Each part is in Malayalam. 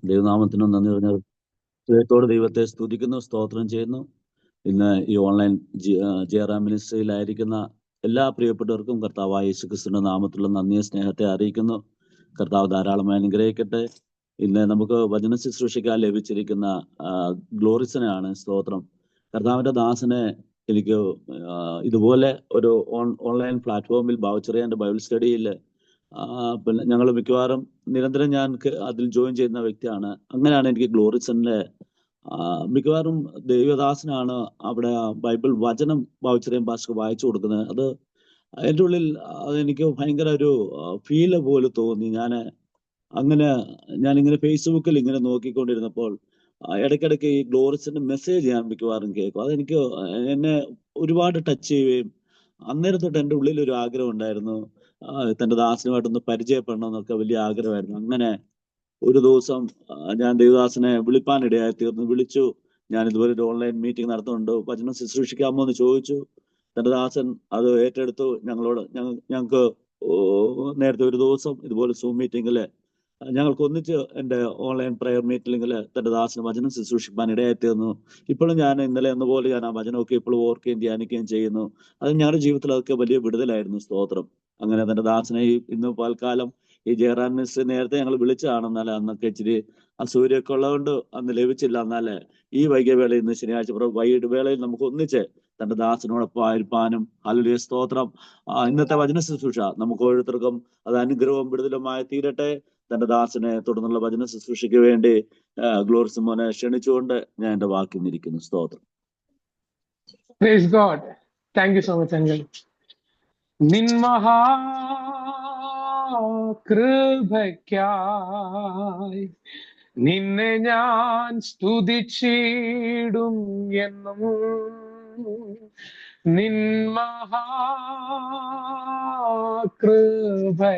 ദൈവനാമത്തിനും നന്ദി പറഞ്ഞ ഹൃദയത്തോട് ദൈവത്തെ സ്തുതിക്കുന്നു, സ്തോത്രം ചെയ്യുന്നു. ഇന്ന് ഈ ഓൺലൈൻ ജെറാം മിനിസ്ട്രിയിലായിരിക്കുന്ന എല്ലാ പ്രിയപ്പെട്ടവർക്കും കർത്താവായ യേശുക്രിസ്തുവിന്റെ നാമത്തിലുള്ള നന്ദിയെ സ്നേഹത്തെ അറിയിക്കുന്നു. കർത്താവ് ധാരാളമായി അനുഗ്രഹിക്കട്ടെ. ഇന്ന് നമുക്ക് വചന ശുശ്രൂഷിക്കാൻ ലഭിച്ചിരിക്കുന്ന ഗ്ലോറിസനാണ്. സ്തോത്രം. കർത്താവിന്റെ ദാസനെ എനിക്ക് ഇതുപോലെ ഒരു ഓൺലൈൻ പ്ലാറ്റ്ഫോമിൽ ബാവച്ചെറിയാൻ്റെ ബൈബിൾ സ്റ്റഡിയിൽ പിന്നെ ഞങ്ങൾ മിക്കവാറും നിരന്തരം ഞാൻ അതിൽ ജോയിൻ ചെയ്യുന്ന വ്യക്തിയാണ്. അങ്ങനെയാണ് എനിക്ക് ഗ്ലോറിസണിലെ മിക്കവാറും ദൈവദാസനാണ് അവിടെ ബൈബിൾ വചനം ബാവച്ചെറിയാൻ പാസ്റ്റർ വായിച്ചു കൊടുക്കുന്നത്. അത് എൻ്റെ ഉള്ളിൽ അതെനിക്ക് ഭയങ്കര ഒരു ഫീല് പോലെ തോന്നി. ഞാനിങ്ങനെ ഫേസ്ബുക്കിൽ ഇങ്ങനെ നോക്കിക്കൊണ്ടിരുന്നപ്പോൾ ഇടയ്ക്കിടയ്ക്ക് ഈ ഗ്ലോറിസിന്റെ മെസ്സേജ് ഞാൻ മിക്കവാറും കേൾക്കും. അതെനിക്ക് എന്നെ ഒരുപാട് ടച്ച് ചെയ്യുകയും അന്നേരം തൊട്ട് എൻ്റെ ഉള്ളിൽ ഒരു ആഗ്രഹം ഉണ്ടായിരുന്നു, തൻ്റെ ദാസനുമായിട്ടൊന്ന് പരിചയപ്പെടണം എന്നൊക്കെ വലിയ ആഗ്രഹമായിരുന്നു. അങ്ങനെ ഒരു ദിവസം ഞാൻ ദേവദാസനെ വിളിപ്പാനിടയായി തീർന്നു. വിളിച്ചു. ഞാൻ ഇതുപോലെ ഒരു ഓൺലൈൻ മീറ്റിംഗ് നടത്തുന്നുണ്ട്, വചനം ശുശ്രൂഷിക്കാമോ എന്ന് ചോദിച്ചു. തൻ്റെ ദാസൻ അത് ഏറ്റെടുത്തു. ഞങ്ങൾക്ക് നേരത്തെ ഒരു ദിവസം ഇതുപോലെ സൂം മീറ്റിംഗിൽ ഞങ്ങൾക്ക് ഒന്നിച്ച് എൻ്റെ ഓൺലൈൻ പ്രയർ മീറ്റിംഗിൽ തൻ്റെ ദാസന് വചനം ശുശ്രൂഷിക്കാൻ ഇടയായി തീർന്നു. ഇപ്പോഴും ഞാൻ ഇന്നലെ എന്നപോലെ ഞാൻ ആ വചനമൊക്കെ ഇപ്പോഴും ഓർക്കുകയും ധ്യാനിക്കുകയും ചെയ്യുന്നു. അത് ഞങ്ങളുടെ ജീവിതത്തിൽ അതൊക്കെ വലിയ വിടുതലായിരുന്നു. സ്തോത്രം. അങ്ങനെ തൻ്റെ ദാസനെ ഇന്ന് പൽക്കാലം ഈ ജെറാം മിനിസ്ട്രി നേരത്തെ ഞങ്ങൾ വിളിച്ചതാണ്. എന്നാൽ അന്നൊക്കെ ഇച്ചിരി അസൂര്യമൊക്കെ ഉള്ളതുകൊണ്ട് അന്ന് ലഭിച്ചില്ല. എന്നാൽ ഈ വൈകിയ വേളയിൽ ഇന്ന് ശനിയാഴ്ച വൈകിട്ട് വേളയിൽ നമുക്ക് ഒന്നിച്ച് തന്റെ ദാസനോടൊപ്പം ആയിരിക്കാനും, ഹല്ലേലൂയ സ്തോത്രം, ഇന്നത്തെ വചന ശുശ്രൂഷ നമുക്ക് ഓരോരുത്തർക്കും അത് അനുഗ്രഹവും വിടുതലുമായി തീരട്ടെ. തന്റെ ദാസനെ തുടർന്നുള്ള വചന ശുശ്രൂഷയ്ക്ക് വേണ്ടി ഗ്ലോറിസ് മോനെ ക്ഷണിച്ചുകൊണ്ട് ഞാൻ എന്റെ വാക്കിൽ നിന്നിരിക്കുന്നു. സ്തോത്രം. Praise God. Thank you so much, Uncle. നിൻ മഹാകൃപയ്ക്കായി നിന്നെ ഞാൻ സ്തുതിച്ചിടും എന്നും. നിൻ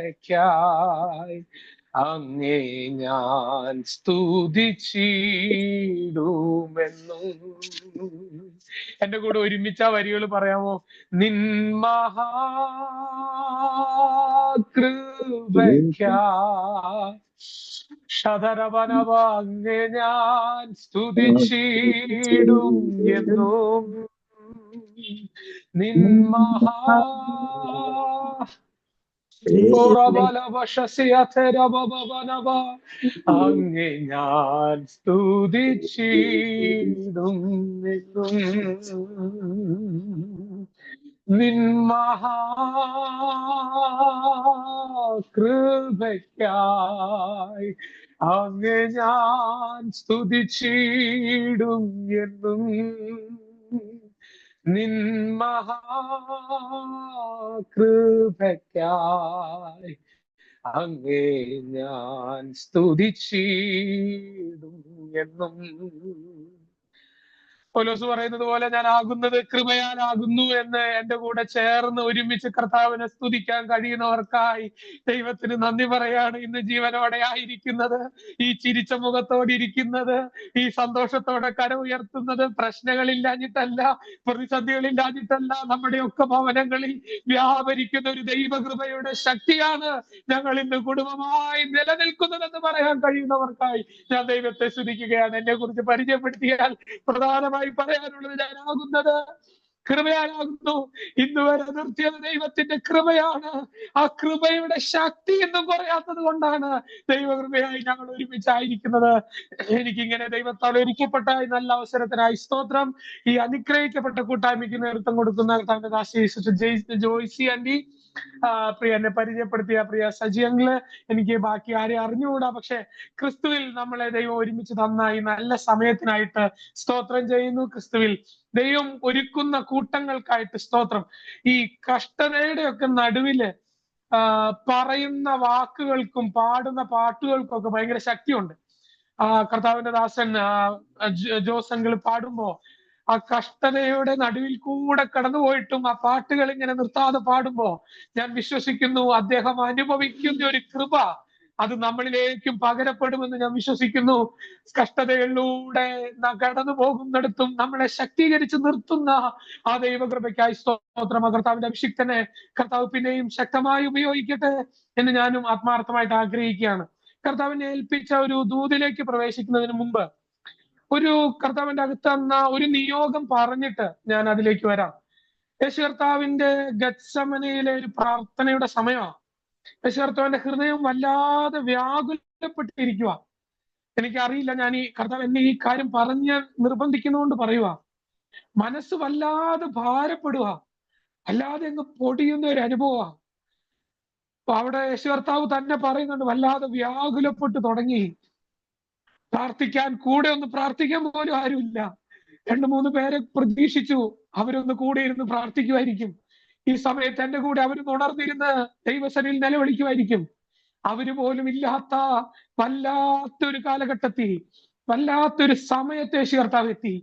മഹാകൃപയ്ക്കായി അങ്ങേ ഞാൻ സ്തുതിച്ചിടുമെന്നും. എന്റെ കൂടെ ഒരുമിച്ച വരികൾ പറയാമോ? നിൻ മഹാകൃപയ്ക്കായി ശതരവനവ അങ്ങേ ഞാൻ സ്തുതിച്ചിടും എന്നും. നിൻ അങ്ങേ ഞാൻ സ്തുതിച്ചിടും എന്നും. നിൻ മഹാകൃപയ്ക്കായി അങ്ങേ ഞാൻ സ്തുതിച്ചിടും എന്നും. നിൻ മഹാകൃപയ്ക്കായി അങ്ങേ ഞാൻ സ്തുതിച്ചിടും എന്നും. പൗലോസ് പറയുന്നത് പോലെ ഞാൻ ആകുന്നത് കൃപയാലാകുന്നു എന്ന് എന്റെ കൂടെ ചേർന്ന് ഒരുമിച്ച് കർത്താവിനെ സ്തുതിക്കാൻ കഴിയുന്നവർക്കായി ദൈവത്തിന് നന്ദി പറയാണ്. ഇന്ന് ജീവനോടെ ആയിരിക്കുന്നത്, ഈ ചിരിച്ച മുഖത്തോടെ ഇരിക്കുന്നത്, ഈ സന്തോഷത്തോടെ കര ഉയർത്തുന്നത് പ്രശ്നങ്ങളില്ലാഞ്ഞിട്ടല്ല, പ്രതിസന്ധികളില്ലാഞ്ഞിട്ടല്ല, നമ്മുടെയൊക്കെ ഭവനങ്ങളിൽ വ്യാപരിക്കുന്ന ഒരു ദൈവകൃപയുടെ ശക്തിയാണ് ഞങ്ങൾ ഇന്ന് കുടുംബമായി നിലനിൽക്കുന്നതെന്ന് പറയാൻ കഴിയുന്നവർക്കായി ഞാൻ ദൈവത്തെ സ്തുതിക്കുകയാണ്. എന്നെ കുറിച്ച് പരിചയപ്പെടുത്തിയാൽ പ്രധാനമായി പറയാനുള്ളത് ഞാനാകുന്നത് കൃപയാലാകുന്നു. ഇന്ന് വരെ നിർത്തിയത് ദൈവത്തിന്റെ കൃപയാണ്. ആ കൃപയുടെ ശക്തി എന്നും പറയാത്തത് കൊണ്ടാണ് ദൈവകൃപയായി ഞങ്ങൾ ഒരുമിച്ചായിരിക്കുന്നത്. എനിക്കിങ്ങനെ ദൈവത്താൽ ഒരുക്കപ്പെട്ട നല്ല അവസരത്തിനായി സ്തോത്രം. ഈ അനുഗ്രഹിക്കപ്പെട്ട കൂട്ടായ്മയ്ക്ക് നേതൃത്വം കൊടുക്കുന്ന തന്റെ ദാസി ജോയ്സി ആന്റി, പ്രിയ എന്നെ പരിചയപ്പെടുത്തിയ പ്രിയ സജിയങ്ങള്, എനിക്ക് ബാക്കി ആരെയും അറിഞ്ഞുകൂടാ. പക്ഷെ ക്രിസ്തുവിൽ നമ്മളെ ദൈവം ഒരുമിച്ച് തന്ന ഈ നല്ല സമയത്തിനായിട്ട് സ്തോത്രം ചെയ്യുന്നു. ക്രിസ്തുവിൽ ദൈവം ഒരുക്കുന്ന കൂട്ടങ്ങൾക്കായിട്ട് സ്തോത്രം. ഈ കഷ്ടതയുടെ ഒക്കെ നടുവില് പറയുന്ന വാക്കുകൾക്കും പാടുന്ന പാട്ടുകൾക്കും ഒക്കെ ഭയങ്കര ശക്തിയുണ്ട്. കർത്താവിന്റെ ദാസൻ ജോസങ്ങൾ പാടുമ്പോ ആ കഷ്ടതയുടെ നടുവിൽ കൂടെ കടന്നുപോയിട്ടും ആ പാട്ടുകൾ ഇങ്ങനെ നിർത്താതെ പാടുമ്പോ ഞാൻ വിശ്വസിക്കുന്നു അദ്ദേഹം അനുഭവിക്കുന്ന ഒരു കൃപ അത് നമ്മളിലേക്കും പകരപ്പെടുമെന്ന് ഞാൻ വിശ്വസിക്കുന്നു. കഷ്ടതകളിലൂടെ കടന്നു പോകുന്നിടത്തും നമ്മളെ ശക്തീകരിച്ച് നിർത്തുന്ന ആ ദൈവകൃപയ്ക്കായി സ്തോത്രം. കർത്താവിന്റെ അഭിഷിക്തനെ കർത്താവ് പിന്നെയും ശക്തമായി ഉപയോഗിക്കട്ടെ എന്ന് ഞാനും ആത്മാർത്ഥമായിട്ട് ആഗ്രഹിക്കുകയാണ്. കർത്താവിനെ ഏൽപ്പിച്ച ഒരു ദൂതിലേക്ക് പ്രവേശിക്കുന്നതിന് മുമ്പ് ഒരു കർത്താവിന്റെ അകത്ത് തന്ന ഒരു നിയോഗം പറഞ്ഞിട്ട് ഞാൻ അതിലേക്ക് വരാം. യേശു കർത്താവിന്റെ ഗത്സമനയിലെ ഒരു പ്രാർത്ഥനയുടെ സമയമാണ്. യേശു കർത്താവിന്റെ ഹൃദയം വല്ലാതെ വ്യാകുലപ്പെട്ടിരിക്കുക. എനിക്കറിയില്ല, ഞാൻ ഈ കർത്താവ് എന്നെ ഈ കാര്യം പറഞ്ഞ് നിർബന്ധിക്കുന്നതുകൊണ്ട് പറയുക. മനസ്സ് വല്ലാതെ ഭാരപ്പെടുക, അല്ലാതെ അങ്ങ് പൊടിയുന്ന ഒരു അനുഭവമാണ്. അപ്പൊ അവിടെ യേശു കർത്താവ് തന്നെ പറയുന്നുണ്ട്, വല്ലാതെ വ്യാകുലപ്പെട്ട് തുടങ്ങി. പ്രാർത്ഥിക്കാൻ കൂടെ ഒന്ന് പ്രാർത്ഥിക്കാൻ പോലും ആരുമില്ല. 2-3 പേരെ പ്രതീക്ഷിച്ചു, അവരൊന്ന് കൂടെ ഇരുന്ന് പ്രാർത്ഥിക്കുമായിരിക്കും. ഈ സമയത്ത് എന്റെ കൂടെ അവർ ഉണർന്നിരുന്ന് ദൈവസന്നിധിയിൽ നിലവിളിക്കുമായിരിക്കും. അവര് പോലും ഇല്ലാത്ത വല്ലാത്തൊരു കാലഘട്ടത്തിൽ, വല്ലാത്തൊരു സമയത്ത് യേശു കർത്താവ് എത്തി.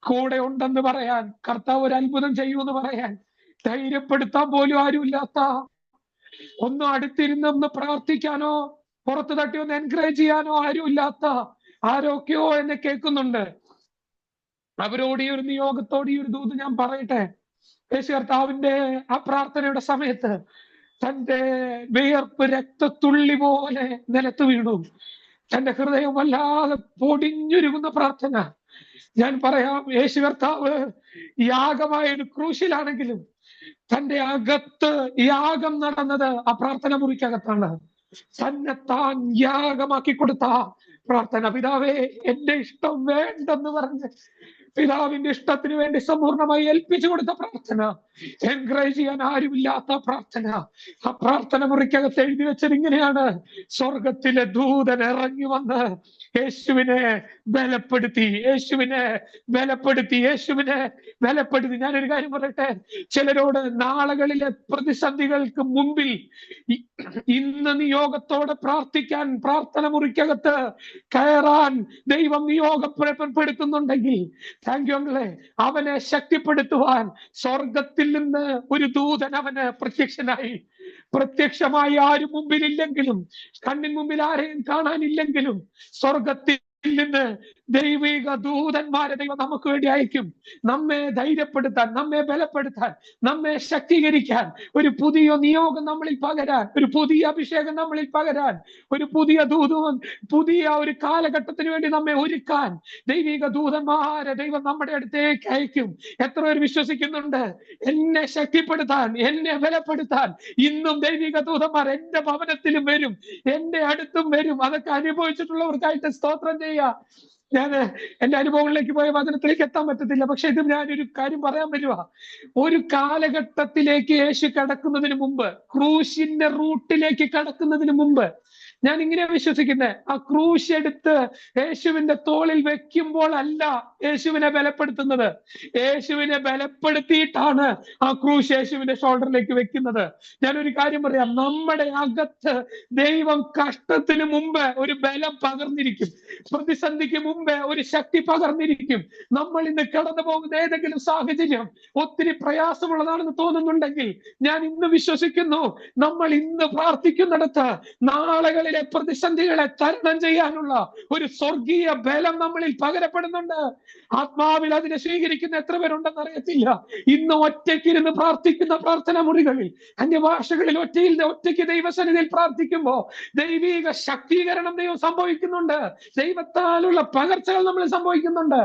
കൂടെ ഉണ്ടെന്ന് പറയാൻ, കർത്താവ് ഒരു അത്ഭുതം ചെയ്യുമെന്ന് പറയാൻ, ധൈര്യപ്പെടുത്താൻ പോലും ആരുമില്ലാത്ത, ഒന്നും അടുത്തിരുന്ന് ഒന്ന് പ്രാർത്ഥിക്കാനോ പുറത്ത് തട്ടി ഒന്ന് എൻകറേജ് ചെയ്യാനോ ആരുമില്ലാത്ത ആരൊക്കെയോ എന്നെ കേൾക്കുന്നുണ്ട്. അവരോട് ഈ ഒരു നിയോഗത്തോട് ഈ ഒരു ദൂത് ഞാൻ പറയട്ടെ. യേശു കർത്താവിന്റെ ആ പ്രാർത്ഥനയുടെ സമയത്ത് തന്റെ വിയർപ്പ് രക്തത്തുള്ളി പോലെ നിലത്ത് വീണു. തന്റെ ഹൃദയം വല്ലാതെ പൊടിഞ്ഞുരുകുന്ന പ്രാർത്ഥന. ഞാൻ പറയാം, യേശു കർത്താവ് യാഗമായ ഒരു ക്രൂശിലാണെങ്കിലും തന്റെ അകത്ത് യാഗം നടന്നത് ആ പ്രാർത്ഥന മുറിക്കകത്താണ്. തന്നെത്താൻ യാഗമാക്കി കൊടുത്ത പ്രാർത്ഥന. പിതാവേ, എന്റെ ഇഷ്ടം വേണ്ടെന്ന് പറഞ്ഞ് പിതാവിന്റെ ഇഷ്ടത്തിന് വേണ്ടി സമ്പൂർണ്ണമായി ഏൽപ്പിച്ചു കൊടുത്ത പ്രാർത്ഥന, എൻകറേജ് ചെയ്യാൻ ആരുമില്ലാത്ത പ്രാർത്ഥന. ആ പ്രാർത്ഥന മുറിക്കകത്ത് എഴുതി വെച്ചത് ഇങ്ങനെയാണ്: സ്വർഗത്തിലെ ദൂതൻ ഇറങ്ങി വന്ന് യേശുവിനെ ബലപ്പെടുത്തി, യേശുവിനെ ബലപ്പെടുത്തി, യേശുവിനെ ബലപ്പെടുത്തി. ഞാനൊരു കാര്യം പറയട്ടെ, ചിലരോട് നാളുകളിലെ പ്രതിസന്ധികൾക്ക് മുമ്പിൽ ഇന്ന് നിയോഗത്തോടെ പ്രാർത്ഥിക്കാൻ, പ്രാർത്ഥന മുറിക്കകത്ത് കയറാൻ ദൈവം നിയോഗപ്പെടുത്തുന്നുണ്ടെങ്കിൽ, താങ്ക് യു അങ്ങളെ, അവനെ ശക്തിപ്പെടുത്തുവാൻ സ്വർഗത്തിൽ നിന്ന് ഒരു ദൂതൻ അവന് പ്രത്യക്ഷമായി ആരും മുമ്പിലില്ലെങ്കിലും, കണ്ണിന് മുമ്പിൽ ആരെയും കാണാനില്ലെങ്കിലും, സ്വർഗത്തിൽ നിന്ന് ദൈവിക ദൂതന്മാരെ ദൈവം നമുക്ക് വേണ്ടി അയക്കും. നമ്മെ ധൈര്യപ്പെടുത്താൻ, നമ്മെ ബലപ്പെടുത്താൻ, നമ്മെ ശക്തീകരിക്കാൻ, ഒരു പുതിയ നിയോഗം നമ്മളിൽ പകരാൻ, ഒരു പുതിയ അഭിഷേകം നമ്മളിൽ പകരാൻ, ഒരു പുതിയ ദൂതം, പുതിയ ഒരു കാലഘട്ടത്തിന് വേണ്ടി നമ്മെ ഒരുക്കാൻ ദൈവിക ദൂതന്മാരെ ദൈവം നമ്മുടെ അടുത്തേക്ക് അയക്കും. എത്ര പേർ വിശ്വസിക്കുന്നുണ്ട്? എന്നെ ശക്തിപ്പെടുത്താൻ, എന്നെ ബലപ്പെടുത്താൻ ഇന്നും ദൈവിക ദൂതന്മാർ എന്റെ ഭവനത്തിലും വരും, എന്റെ അടുത്തും വരും. അതൊക്കെ അനുഭവിച്ചിട്ടുള്ളവർക്കായിട്ട് സ്തോത്രം ചെയ്യാം. ഞാൻ എന്റെ അനുഭവങ്ങളിലേക്ക് പോയ വചനത്തിലേക്ക് എത്താൻ പറ്റത്തില്ല, പക്ഷെ ഇത് ഞാനൊരു കാര്യം പറയാൻ പറ്റുക. ഒരു കാലഘട്ടത്തിലേക്ക് യേശു കടക്കുന്നതിന് മുമ്പ്, ക്രൂശിന്റെ റൂട്ടിലേക്ക് കടക്കുന്നതിന് മുമ്പ്, ഞാൻ ഇങ്ങനെ വിശ്വസിക്കുന്നത്, ആ ക്രൂശ് എടുത്ത് യേശുവിന്റെ തോളിൽ വെക്കുമ്പോൾ അല്ല യേശുവിനെ ബലപ്പെടുത്തുന്നത്. യേശുവിനെ ബലപ്പെടുത്തിയിട്ടാണ് ആ ക്രൂശ് യേശുവിന്റെ ഷോൾഡറിലേക്ക് വെക്കുന്നത്. ഞാനൊരു കാര്യം പറയാം, നമ്മുടെ അകത്ത് ദൈവം കഷ്ടത്തിന് മുമ്പ് ഒരു ബലം പകർന്നിരിക്കും, പ്രതിസന്ധിക്ക് മുമ്പ് ഒരു ശക്തി പകർന്നിരിക്കും. നമ്മൾ ഇന്ന് കടന്നു പോകുന്ന ഏതെങ്കിലും സാഹചര്യം ഒത്തിരി പ്രയാസമുള്ളതാണെന്ന് തോന്നുന്നുണ്ടെങ്കിൽ, ഞാൻ ഇന്ന് വിശ്വസിക്കുന്നു, നമ്മൾ ഇന്ന് പ്രാർത്ഥിക്കുന്നിടത്ത് നാളുകളിലെ പ്രതിസന്ധികളെ തരണം ചെയ്യാനുള്ള ഒരു സ്വർഗീയ ബലം നമ്മളിൽ പകരപ്പെടുന്നുണ്ട്. ആത്മാവിൽ അതിനെ സ്വീകരിക്കുന്ന എത്ര പേരുണ്ടെന്ന് അറിയത്തില്ല. ഇന്ന് ഒറ്റയ്ക്കിരുന്ന് പ്രാർത്ഥിക്കുന്ന പ്രാർത്ഥന മുറികളിൽ, അന്യഭാഷകളിൽ ഒറ്റയ്ക്ക് ദൈവസന്നിധിയിൽ പ്രാർത്ഥിക്കുമ്പോൾ ദൈവിക ശക്തീകരണം ദൈവം സംഭവിക്കുന്നുണ്ട്, ദൈവത്താലുള്ള പകർച്ചകൾ നമ്മൾ സംഭവിക്കുന്നുണ്ട്.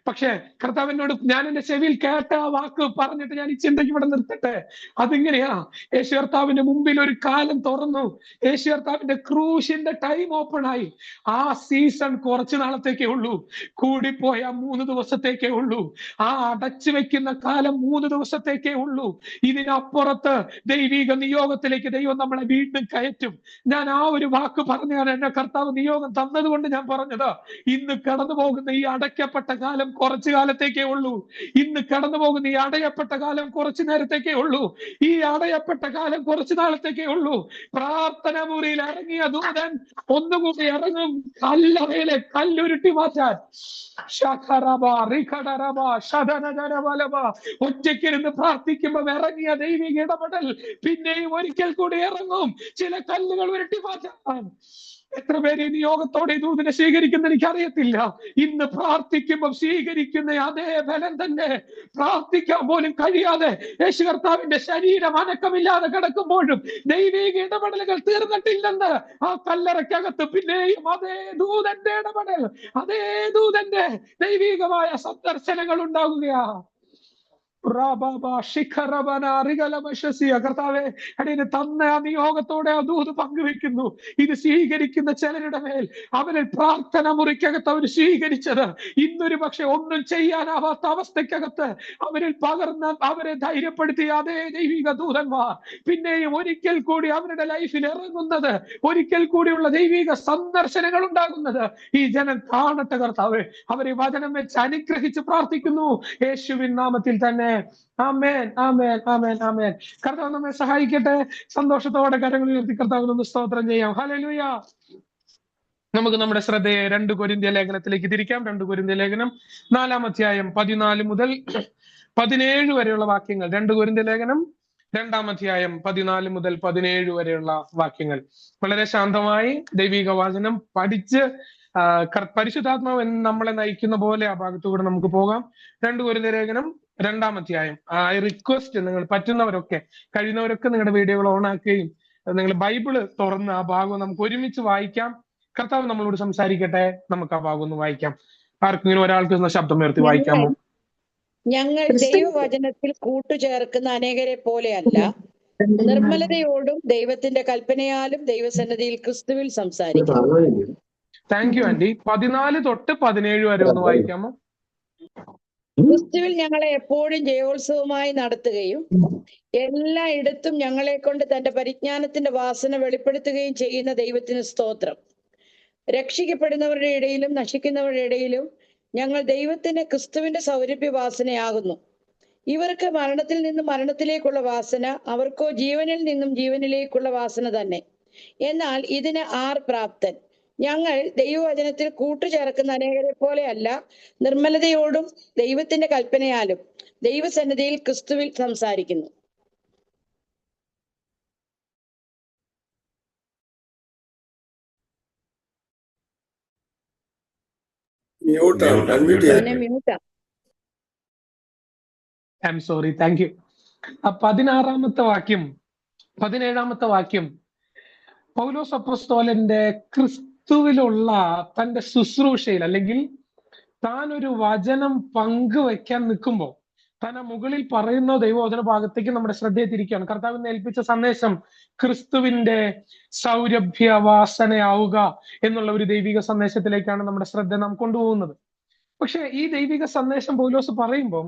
പക്ഷെ കർത്താവിനോട് ഞാൻ എന്റെ ചെവിയിൽ കേട്ട ആ വാക്ക് പറഞ്ഞിട്ട് ഞാൻ ഈ ചിന്തയ്ക്ക് ഇവിടെ നിർത്തട്ടെ. അതിങ്ങനെയാ, യേശു കർത്താവിന്റെ മുമ്പിൽ ഒരു കാലം തുറന്നു. യേശു കർത്താവിന്റെ ക്രൂശിന്റെ ടൈം ഓപ്പൺ ആയി. ആ സീസൺ കുറച്ചു നാളത്തേക്കേ ഉള്ളൂ, കൂടിപ്പോയ 3 ദിവസത്തേക്കേ ഉള്ളൂ. ആ അടച്ചു വെക്കുന്ന കാലം 3 ദിവസത്തേക്കേ ഉള്ളൂ. ഇതിനപ്പുറത്ത് ദൈവിക നിയോഗത്തിലേക്ക് ദൈവം നമ്മളെ വീണ്ടും കയറ്റും. ഞാൻ ആ ഒരു വാക്ക് പറഞ്ഞാണ് എന്നെ കർത്താവ് നിയോഗം തന്നതുകൊണ്ട് ഞാൻ പറഞ്ഞത്. ഇന്ന് കടന്നു പോകുന്ന ഈ അടയ്ക്കപ്പെട്ട കാലം കുറച്ചു കാലത്തേക്കേ ഉള്ളൂ. ഇന്ന് കടന്നു പോകുന്ന ഈ അടയപ്പെട്ട കാലം കുറച്ചു നേരത്തേക്കേ ഉള്ളൂ. ഈ അടയപ്പെട്ട കാലം കുറച്ചു നാളത്തേക്കേ ഉള്ളൂ. പ്രാർത്ഥന മുറിയിൽ ഇറങ്ങിയ ദൂതൻ ഒന്നുകൂടി ഇറങ്ങും, കല്ലറയിലെ കല്ലുരുട്ടി മാറ്റാൻ. ഒറ്റയ്ക്കിരുന്ന് പ്രാർത്ഥിക്കുമ്പോൾ ഇറങ്ങിയ ദൈവിക ഇടപെടൽ പിന്നെയും ഒരിക്കൽ കൂടി ഇറങ്ങും, ചില കല്ലുകൾ ഉരുട്ടി മാറ്റാൻ. എത്ര പേര് നിയോഗത്തോടെ ദൂതിനെ സ്വീകരിക്കുന്ന എനിക്കറിയത്തില്ല. ഇന്ന് പ്രാർത്ഥിക്കുമ്പോൾ സ്വീകരിക്കുന്ന അതേ ബലം തന്നെ പ്രാർത്ഥിക്കാൻ പോലും കഴിയാതെ യേശു കർത്താവിന്റെ ശരീരം അനക്കമില്ലാതെ കിടക്കുമ്പോഴും ദൈവിക ഇടപെടലുകൾ തീർന്നിട്ടില്ലെന്ന് ആ കല്ലറയ്ക്കകത്ത് പിന്നെയും അതേ ദൂതന്റെ ഇടപെടൽ, അതേ ദൂതന്റെ ദൈവികമായ സന്ദർശനങ്ങൾ ഉണ്ടാകുകയാ. കർത്താവെ, അടിയന് തന്ന ആ നിയോഗത്തോടെ ആ ദൂത് പങ്കുവെക്കുന്നു. ഇത് സ്വീകരിക്കുന്ന ചിലരുടെ മേൽ അവരിൽ പ്രാർത്ഥന മുറിക്കകത്ത് അവർ സ്വീകരിച്ചത് ഇന്നൊരു പക്ഷെ ഒന്നും ചെയ്യാനാവാത്ത അവസ്ഥക്കകത്ത് അവരിൽ പകർന്ന് അവരെ ധൈര്യപ്പെടുത്തിയ അതേ ദൈവിക ദൂതന്മാർ പിന്നെയും ഒരിക്കൽ കൂടി അവരുടെ ലൈഫിൽ ഇറങ്ങുന്നത്, ഒരിക്കൽ കൂടിയുള്ള ദൈവിക സന്ദർശനങ്ങൾ ഉണ്ടാകുന്നത് ഈ ജനം കാണട്ടെ കർത്താവെ. അവരെ വചനം വെച്ച് അനുഗ്രഹിച്ച് പ്രാർത്ഥിക്കുന്നു യേശുവിൻ നാമത്തിൽ തന്നെ. ആമേൻ, ആമേൻ, ആമേൻ, ആമേൻ. കർത്താവ് നമ്മെ സഹായിക്കട്ടെ. സന്തോഷത്തോടെ കരങ്ങൾ ഉയർത്തി കർത്താവിനൊന്ന് സ്തോത്രം ചെയ്യാം. ഹല്ലേലൂയ. നമുക്ക് നമ്മുടെ ശ്രദ്ധയെ 2 കൊരിന്ത്യ ലേഖനത്തിലേക്ക് തിരിക്കാം. 2 കൊരിന്ത്യ ലേഖനം 4-ാം അധ്യായം 14 മുതൽ 17 വരെയുള്ള വാക്യങ്ങൾ. 2 കൊരിന്ത്യ ലേഖനം 2-ാം അധ്യായം 14 മുതൽ 17 വരെയുള്ള വാക്യങ്ങൾ. വളരെ ശാന്തമായി ദൈവിക വചനം പഠിച്ച് പരിശുദ്ധാത്മാവ് നമ്മളെ നയിക്കുന്ന പോലെ ആ ഭാഗത്തുകൂടെ നമുക്ക് പോകാം. 2 കൊരിന്ത്യ ലേഖനം 2-ാം അധ്യായം. ഐ റിക്വസ്റ്റ് നിങ്ങൾ പറ്റുന്നവരൊക്കെ, കഴിയുന്നവരൊക്കെ നിങ്ങളുടെ വീഡിയോകൾ ഓൺ ആക്കുകയും നിങ്ങൾ ബൈബിള് തുറന്ന് ആ ഭാഗം നമുക്ക് ഒരുമിച്ച് വായിക്കാം. കർത്താവ് നമ്മളോട് സംസാരിക്കട്ടെ. നമുക്ക് ആ ഭാഗം ഒന്ന് വായിക്കാം. ആർക്കെങ്കിലും ഒരാൾക്ക് ശബ്ദം ഉയർത്തി വായിക്കാമോ? ഞങ്ങൾ ദൈവവചനത്തിൽ കൂട്ടുചേർക്കുന്ന അനേകരെ പോലെയല്ല, നിർമ്മലതയോടും ദൈവത്തിന്റെ കൽപ്പനയാലും ദൈവസന്നിധിയിൽ ക്രിസ്തുവിൽ സംസാരിക്കും. Thank you aunty. 14 തൊട്ട് 17 വരെ ഒന്ന് വായിക്കാമോ? ക്രിസ്തുവിൽ ഞങ്ങളെ എപ്പോഴും ജയോത്സവമായി നടത്തുകയും എല്ലായിടത്തും ഞങ്ങളെ കൊണ്ട് തന്റെ പരിജ്ഞാനത്തിന്റെ വാസന വെളിപ്പെടുത്തുകയും ചെയ്യുന്ന ദൈവത്തിന് സ്തോത്രം. രക്ഷിക്കപ്പെടുന്നവരുടെ ഇടയിലും നശിക്കുന്നവരുടെ ഇടയിലും ഞങ്ങൾ ദൈവത്തിന്റെ ക്രിസ്തുവിന്റെ സൗരഭ്യ വാസനയാകുന്നു. ഇവർക്ക് മരണത്തിൽ നിന്നും മരണത്തിലേക്കുള്ള വാസന, അവർക്കോ ജീവനിൽ നിന്നും ജീവനിലേക്കുള്ള വാസന തന്നെ. എന്നാൽ ഇതിന് ആർ പ്രാപ്തൻ? ഞങ്ങൾ ദൈവവചനത്തിൽ കൂട്ടുചേർക്കുന്ന അനേകരെ പോലെയല്ല, നിർമ്മലതയോടും ദൈവത്തിന്റെ കൽപ്പനയാലും ദൈവസന്നിധിയിൽ ക്രിസ്തുവിൽ സംസാരിക്കുന്നു. I'm sorry. Thank you. 16-ാമത്തെ വാക്യം, 17-ാമത്തെ വാക്യം, പൗലോസ് അപ്പോസ്തലന്റെ ക്രിസ്തുവിലുള്ള തന്റെ ശുശ്രൂഷയിൽ, അല്ലെങ്കിൽ താൻ ഒരു വചനം പങ്കുവെക്കാൻ നിൽക്കുമ്പോൾ താൻ ആ മുകളിൽ പറയുന്ന ദൈവവചന ഭാഗത്തേക്ക് നമ്മുടെ ശ്രദ്ധയെ തിരിക്കുകയാണ്. കർത്താവിനെ ഏൽപ്പിച്ച സന്ദേശം ക്രിസ്തുവിന്റെ സൗരഭ്യ വാസനയാവുക എന്നുള്ള ഒരു ദൈവിക സന്ദേശത്തിലേക്കാണ് നമ്മുടെ ശ്രദ്ധ നാം കൊണ്ടുപോകുന്നത്. പക്ഷെ ഈ ദൈവിക സന്ദേശം പൗലോസ് പറയുമ്പോൾ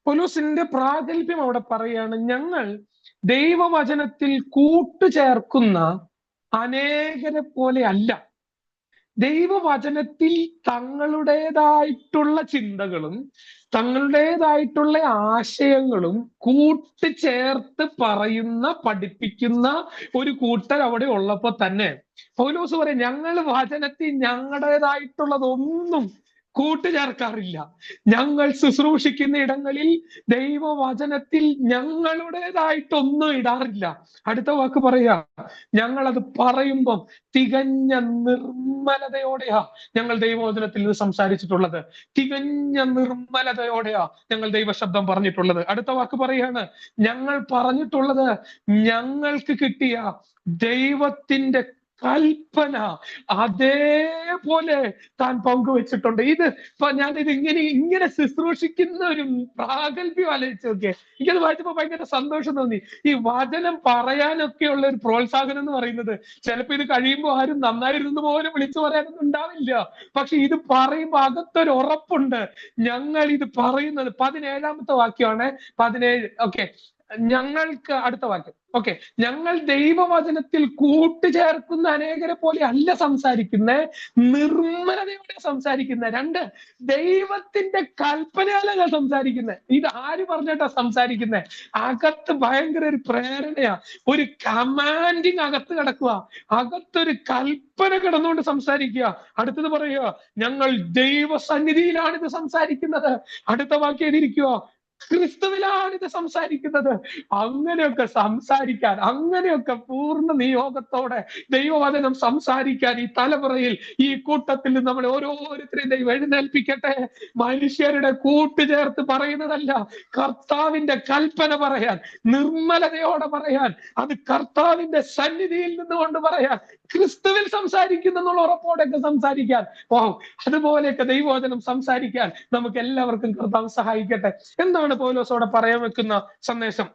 പൗലോസിന്റെ പ്രാഗൽഭ്യം അവിടെ പറയാണ്, ഞങ്ങൾ ദൈവവചനത്തിൽ കൂട്ടുചേർക്കുന്ന അനേകരെ പോലെ അല്ല. ദൈവവചനത്തിൽ തങ്ങളുടേതായിട്ടുള്ള ചിന്തകളും തങ്ങളുടേതായിട്ടുള്ള ആശയങ്ങളും കൂട്ടിച്ചേർത്ത് പറയുന്ന, പഠിപ്പിക്കുന്ന ഒരു കൂട്ടർ അവിടെ ഉള്ളപ്പോ തന്നെ പൗലോസ് പറയും, ഞങ്ങൾ വചനത്തിൽ ഞങ്ങളുടേതായിട്ടുള്ളതൊന്നും കൂട്ടുചേർക്കാറില്ല. ഞങ്ങൾ ശുശ്രൂഷിക്കുന്ന ഇടങ്ങളിൽ ദൈവവചനത്തിൽ ഞങ്ങളുടേതായിട്ടൊന്നും ഇടാറില്ല. അടുത്ത വാക്ക് പറയാ, ഞങ്ങളത് പറയുമ്പം തികഞ്ഞ നിർമ്മലതയോടെയാ ഞങ്ങൾ ദൈവവചനത്തിൽ നിന്ന് സംസാരിച്ചിട്ടുള്ളത്. തികഞ്ഞ നിർമ്മലതയോടെയാ ഞങ്ങൾ ദൈവശബ്ദം പറഞ്ഞിട്ടുള്ളത്. അടുത്ത വാക്ക് പറയാണ്, ഞങ്ങൾ പറഞ്ഞിട്ടുള്ളത് ഞങ്ങൾക്ക് കിട്ടിയ ദൈവത്തിന്റെ കൽപ്പന അതേപോലെ താൻ പങ്കുവെച്ചിട്ടുണ്ട്. ഞാനിത് ഇങ്ങനെ ശുശ്രൂഷിക്കുന്ന ഒരു പ്രാഗൽഭ്യം ആലോചിച്ച് നോക്കിയേ. എനിക്കത് വായിച്ചപ്പോ ഭയങ്കര സന്തോഷം തോന്നി. ഈ വചനം പറയാനൊക്കെ ഉള്ള ഒരു പ്രോത്സാഹനം എന്ന് പറയുന്നത് ചിലപ്പോ ഇത് കഴിയുമ്പോൾ ആരും നന്നായിരുന്നു പോലും വിളിച്ചു പറയാനൊന്നും ഉണ്ടാവില്ല. പക്ഷെ ഇത് പറയുമ്പോ അകത്തൊരു ഉറപ്പുണ്ട്. ഞങ്ങൾ ഇത് പറയുന്നത് 17-ാമത്തെ വാക്യമാണ്. 17. ഓക്കെ, ഞങ്ങൾക്ക് അടുത്ത വാക്യം. ഓക്കെ, ഞങ്ങൾ ദൈവവചനത്തിൽ കൂട്ടുചേർക്കുന്ന അനേകരെ പോലെ അല്ല സംസാരിക്കുന്നത്, നിർമ്മലതയോടെ സംസാരിക്കുന്ന. 2, ദൈവത്തിന്റെ കൽപ്പനയാലാണ് സംസാരിക്കുന്നത്. ഇത് ആര് പറഞ്ഞിട്ടാ സംസാരിക്കുന്നത്? അകത്ത് ഭയങ്കര ഒരു പ്രേരണയാ, ഒരു കമാൻഡിങ് അകത്ത് കിടക്കുക, അകത്തൊരു കൽപ്പന കിടന്നുകൊണ്ട് സംസാരിക്കുക. അടുത്തത് പറയുക, ഞങ്ങൾ ദൈവസന്നിധിയിലാണ് ഇത് സംസാരിക്കുന്നത്. അടുത്ത വാക്യം എഴുതിയിരിക്കുക, ക്രിസ്തുവിലാണ് ഇത് സംസാരിക്കുന്നത്. അങ്ങനെയൊക്കെ സംസാരിക്കാൻ, അങ്ങനെയൊക്കെ പൂർണ്ണ നിയോഗത്തോടെ ദൈവവചനം സംസാരിക്കാൻ ഈ തലമുറയിൽ, ഈ കൂട്ടത്തിൽ നമ്മൾ ഓരോരുത്തരെയും ദൈവം എഴുന്നേൽപ്പിക്കട്ടെ. മനുഷ്യരുടെ കൂട്ടുചേർത്ത് പറയുന്നതല്ല, കർത്താവിന്റെ കൽപ്പന പറയാൻ, നിർമ്മലതയോടെ പറയാൻ, അത് കർത്താവിന്റെ സന്നിധിയിൽ നിന്നുകൊണ്ട് പറയാൻ, ക്രിസ്തുവിൽ സംസാരിക്കുന്നുള്ള ഉറപ്പോടെയൊക്കെ സംസാരിക്കാൻ, അതുപോലെയൊക്കെ ദൈവവചനം സംസാരിക്കാൻ നമുക്ക് എല്ലാവർക്കും കർത്താവ് സഹായിക്കട്ടെ. എന്താണ് പൗലോസോടെ പറയാൻ വെക്കുന്ന സന്ദേശം?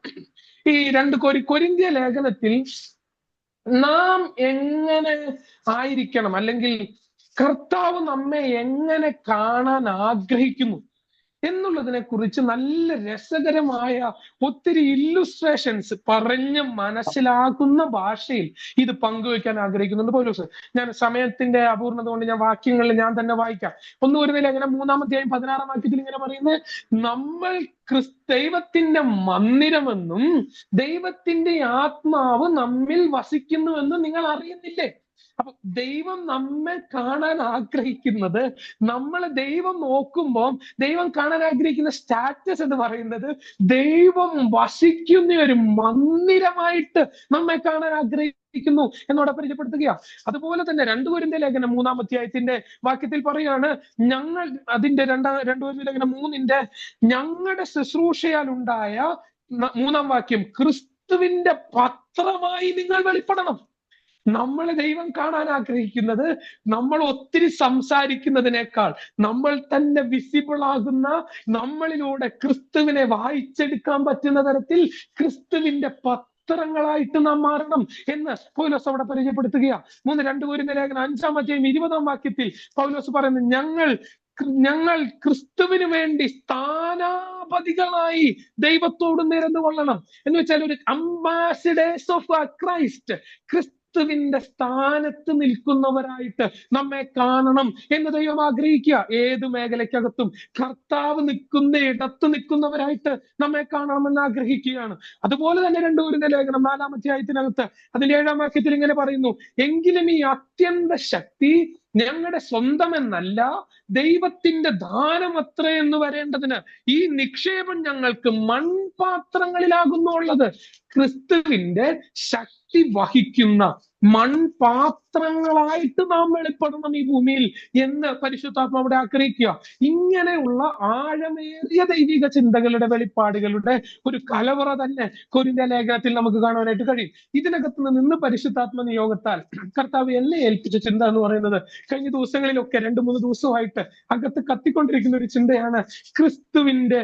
ഈ 2 കൊരിന്ത്യ ലേഖനത്തിൽ നാം എങ്ങനെ ആയിരിക്കണം, അല്ലെങ്കിൽ കർത്താവ് നമ്മെ എങ്ങനെ കാണാൻ ആഗ്രഹിക്കുന്നു എന്നുള്ളതിനെ കുറിച്ച് നല്ല രസകരമായ ഒത്തിരി ഇല്ലുസ്ട്രേഷൻസ് പറഞ്ഞ് മനസ്സിലാക്കുന്ന ഭാഷയിൽ ഇത് പങ്കുവെക്കാൻ ആഗ്രഹിക്കുന്നുണ്ട് പൗലോസ്. ഞാൻ സമയത്തിന്റെ അപൂർണത കൊണ്ട് ഞാൻ വാക്യങ്ങളിൽ ഞാൻ തന്നെ വായിക്കാം. 1 കൊരിന്ത്യർ ലേഖനം 3-ാം അധ്യായം 16-ാം വാക്യത്തിൽ ഇങ്ങനെ പറയുന്നത്, നമ്മൾ ദൈവത്തിന്റെ മന്ദിരമെന്നും ദൈവത്തിന്റെ ആത്മാവ് നമ്മിൽ വസിക്കുന്നുവെന്നും നിങ്ങൾ അറിയുന്നില്ലേ? അപ്പൊ ദൈവം നമ്മെ കാണാൻ ആഗ്രഹിക്കുന്നത്, നമ്മളെ ദൈവം നോക്കുമ്പോൾ ദൈവം കാണാൻ ആഗ്രഹിക്കുന്ന സ്റ്റാറ്റസ് എന്ന് പറയുന്നത് ദൈവം വസിക്കുന്ന ഒരു മന്ദിരമായിട്ട് നമ്മെ കാണാൻ ആഗ്രഹിക്കുന്നു എന്നോടെ പരിചയപ്പെടുത്തുക. അതുപോലെ തന്നെ 2 കൊരിന്ത്യർ ലേഖനം 3-ാം അധ്യായത്തിന്റെ വാക്യത്തിൽ പറയാണ്, ഞങ്ങൾ അതിന്റെ 2 കൊരിന്ത്യർ ലേഖനം 3-ന്റെ ഞങ്ങളുടെ ശുശ്രൂഷയാൽ ഉണ്ടായ 3-ാം വാക്യം, ക്രിസ്തുവിന്റെ പത്രമായി നിങ്ങൾ വെളിപ്പെടണം. നമ്മളെ ദൈവം കാണാൻ ആഗ്രഹിക്കുന്നത് നമ്മൾ ഒത്തിരി സംസാരിക്കുന്നതിനേക്കാൾ നമ്മൾ തന്നെ വിസിബിൾ ആകുന്ന, നമ്മളിലൂടെ ക്രിസ്തുവിനെ വായിച്ചെടുക്കാൻ പറ്റുന്ന തരത്തിൽ ക്രിസ്തുവിന്റെ പത്രങ്ങളായിട്ട് നാം മാറണം എന്ന് പൗലോസ് അവിടെ പരിചയപ്പെടുത്തുകയാണ്. 2 കൊരിന്ത്യർ ലേഖനം 5-ാം അധ്യായം 20-ാം വാക്യത്തിൽ പൗലോസ് പറയുന്നത്, ഞങ്ങൾ ക്രിസ്തുവിന് വേണ്ടി സ്ഥാനാപതികളായി ദൈവത്തോട് നിരന്നു കൊള്ളണം എന്ന് വെച്ചാൽ ഒരു അംബാസിഡേഴ്സ് ഓഫ് ക്രൈസ്റ്റ്, ക്രിസ്തുവിന്റെ സ്ഥാനത്ത് നിൽക്കുന്നവരായിട്ട് നമ്മെ കാണണം എന്ന് ദൈവം ആഗ്രഹിക്കുക. ഏത് മേഖലയ്ക്കകത്തും കർത്താവ് നിൽക്കുന്ന ഇടത്ത് നിൽക്കുന്നവരായിട്ട് നമ്മെ കാണണമെന്ന് ആഗ്രഹിക്കുകയാണ്. അതുപോലെ തന്നെ 2 കൊരിന്ത്യർ ലേഖനം 4-ാം അധ്യായത്തിനകത്ത് അതിന്റെ 7-ാം വാക്യത്തിൽ ഇങ്ങനെ പറയുന്നു, എങ്കിലും ഈ അത്യന്ത ശക്തി ഞങ്ങളുടെ സ്വന്തം എന്നല്ല, ദൈവത്തിന്റെ ദാനം അത്ര എന്ന് വരേണ്ടതിന് ഈ നിക്ഷേപം ഞങ്ങൾക്ക് മൺപാത്രങ്ങളിലാകുന്നുള്ളത്. ക്രിസ്തുവിന്റെ ശക്തി വഹിക്കുന്ന മൺപാത്രങ്ങളായിട്ട് നാം വെളിപ്പെടണം ഈ ഭൂമിയിൽ എന്ന് പരിശുദ്ധാത്മാവ് അവിടെ ആഗ്രഹിക്കുക. ഇങ്ങനെയുള്ള ആഴമേറിയ ദൈവിക ചിന്തകളുടെ, വെളിപ്പാടുകളുടെ ഒരു കലവറ തന്നെ കൊരിന്ത്യ ലേഖനത്തിൽ നമുക്ക് കാണുവാനായിട്ട് കഴിയും. ഇതിനകത്ത് നിന്ന് പരിശുദ്ധാത്മ നിയോഗത്താൽ കർത്താവ് എന്നെ ഏൽപ്പിച്ച ചിന്ത എന്ന് പറയുന്നത്, കഴിഞ്ഞ ദിവസങ്ങളിലൊക്കെ 2-3 ദിവസമായിട്ട് അകത്ത് കത്തിക്കൊണ്ടിരിക്കുന്ന ഒരു ചിന്തയാണ്, ക്രിസ്തുവിന്റെ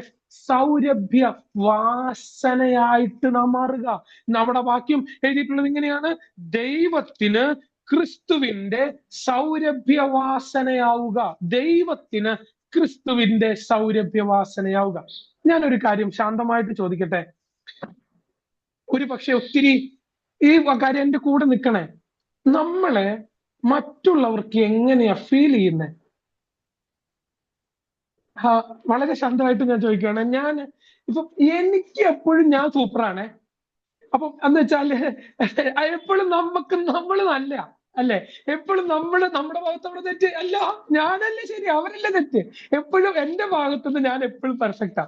സൗരഭ്യ വാസനയായിട്ട് നാം മാറുക. നമ്മുടെ വാക്യം എഴുതിയിട്ടുള്ളത് ഇങ്ങനെയാണ്, ദൈവത്തിന് ക്രിസ്തുവിന്റെ സൗരഭ്യവാസനയാവുക. ദൈവത്തിന് ക്രിസ്തുവിന്റെ സൗരഭ്യവാസനയാവുക. ഞാനൊരു കാര്യം ശാന്തമായിട്ട് ചോദിക്കട്ടെ, ഒരു പക്ഷെ ഒത്തിരി ഈ കാര്യം എന്റെ കൂടെ നിൽക്കണേ, നമ്മളെ മറ്റുള്ളവർക്ക് എങ്ങനെയാ ഫീൽ ചെയ്യുന്നത്? വളരെ ശാന്തമായിട്ട് ഞാൻ ചോദിക്കുകയാണ്. ഇപ്പൊ എനിക്ക് എപ്പോഴും ഞാൻ സൂപ്പറാണേ. അപ്പം എന്ന് വെച്ചാല് എപ്പോഴും നമ്മൾ നല്ല അല്ലെ, എപ്പോഴും നമ്മുടെ ഭാഗത്തോടെ തെറ്റ് അല്ല, ഞാനല്ലേ ശരി, അവരല്ലേ തെറ്റ്. എപ്പോഴും എന്റെ ഭാഗത്തുനിന്ന് ഞാൻ എപ്പോഴും പെർഫെക്റ്റാ.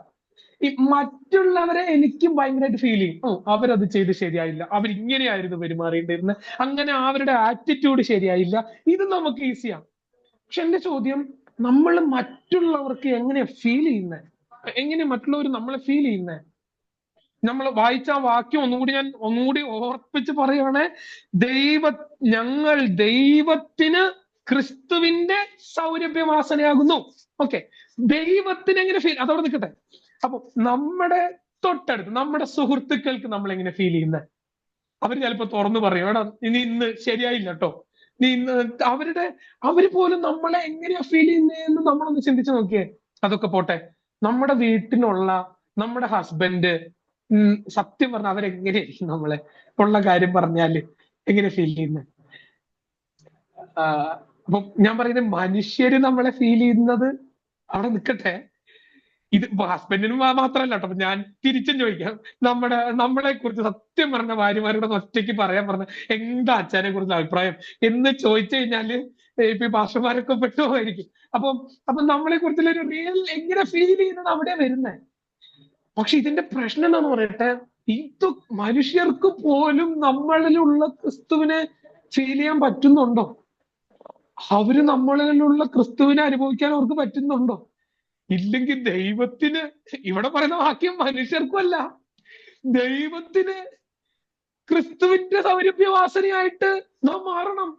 ഈ മറ്റുള്ളവരെ എനിക്കും ഭയങ്കരമായിട്ട് ഫീൽ ചെയ്യും, അവരത് ചെയ്ത് ശരിയായില്ല, അവരിങ്ങനെയായിരുന്നു പെരുമാറിയിട്ടിരുന്നത്, അങ്ങനെ അവരുടെ ആറ്റിറ്റ്യൂഡ് ശരിയായില്ല. ഇത് നമുക്ക് ഈസിയാണ്. പക്ഷെ എന്റെ ചോദ്യം, നമ്മൾ മറ്റുള്ളവർക്ക് എങ്ങനെയാ ഫീൽ ചെയ്യുന്നത്? എങ്ങനെ മറ്റുള്ളവർ നമ്മളെ ഫീൽ ചെയ്യുന്നത്? നമ്മൾ വായിച്ച ആ വാക്യം ഒന്നുകൂടി ഓർപ്പിച്ച് പറയുകയാണെ, ഞങ്ങൾ ദൈവത്തിന് ക്രിസ്തുവിന്റെ സൗരഭ്യവാസനയാകുന്നു. ഓക്കെ, ദൈവത്തിന് എങ്ങനെ ഫീൽ, അതവിടെ നിൽക്കട്ടെ. അപ്പൊ നമ്മുടെ തൊട്ടടുത്ത് നമ്മുടെ സുഹൃത്തുക്കൾക്ക് നമ്മൾ എങ്ങനെ ഫീൽ ചെയ്യുന്നത്? അവർ ചിലപ്പോ തുറന്നു പറയും, എടാ ഇന്ന് ശരിയായില്ല കേട്ടോ, അവര് പോലും നമ്മളെ എങ്ങനെയാ ഫീൽ ചെയ്യുന്നതെന്ന് നമ്മളൊന്ന് ചിന്തിച്ചു നോക്കിയേ. അതൊക്കെ പോട്ടെ, നമ്മുടെ വീട്ടിലുള്ള നമ്മുടെ ഹസ്ബൻഡ്, സത്യം പറഞ്ഞാൽ അവരെങ്ങനെയായിരിക്കും നമ്മളെ ഉള്ള കാര്യം പറഞ്ഞാല് എങ്ങനെ ഫീൽ ചെയ്യുന്നത്? അപ്പൊ ഞാൻ പറയുന്നത്, മനുഷ്യര് നമ്മളെ ഫീൽ ചെയ്യുന്നത് അവിടെ നിൽക്കട്ടെ. ഇത് ഹസ്ബൻഡിനും മാത്രമല്ല കേട്ടോ, ഞാൻ തിരിച്ചും ചോദിക്കാം. നമ്മളെ കുറിച്ച് സത്യം പറഞ്ഞ ഭാര്യമാരോട് ഒറ്റയ്ക്ക് പറയാൻ പറഞ്ഞ എന്താ അച്ഛനെ കുറിച്ച് അഭിപ്രായം എന്ന് ചോദിച്ചു കഴിഞ്ഞാല് ഇപ്പൊ ഭാഷമാരൊക്കെ പെട്ടുപോയിരിക്കും. അപ്പൊ നമ്മളെ കുറിച്ചുള്ള ഒരു റിയൽ എങ്ങനെ ഫീൽ ചെയ്യുന്നത് അവിടെ വരുന്നത്. പക്ഷെ ഇതിന്റെ പ്രശ്നം എന്താന്ന് പറയട്ടെ, ഇത് മനുഷ്യർക്ക് പോലും നമ്മളിലുള്ള ക്രിസ്തുവിനെ ഫീൽ ചെയ്യാൻ പറ്റുന്നുണ്ടോ? അവര് നമ്മളിലുള്ള ക്രിസ്തുവിനെ അനുഭവിക്കാൻ അവർക്ക് പറ്റുന്നുണ്ടോ? ഇല്ലെങ്കിൽ ദൈവത്തിന്, ഇവിടെ പറയുന്ന വാക്യം മനുഷ്യർക്കും അല്ല, ദൈവത്തിന് ക്രിസ്തുവിന്റെ സൗരഭ്യവാസനയായിട്ട് നാം മാറണം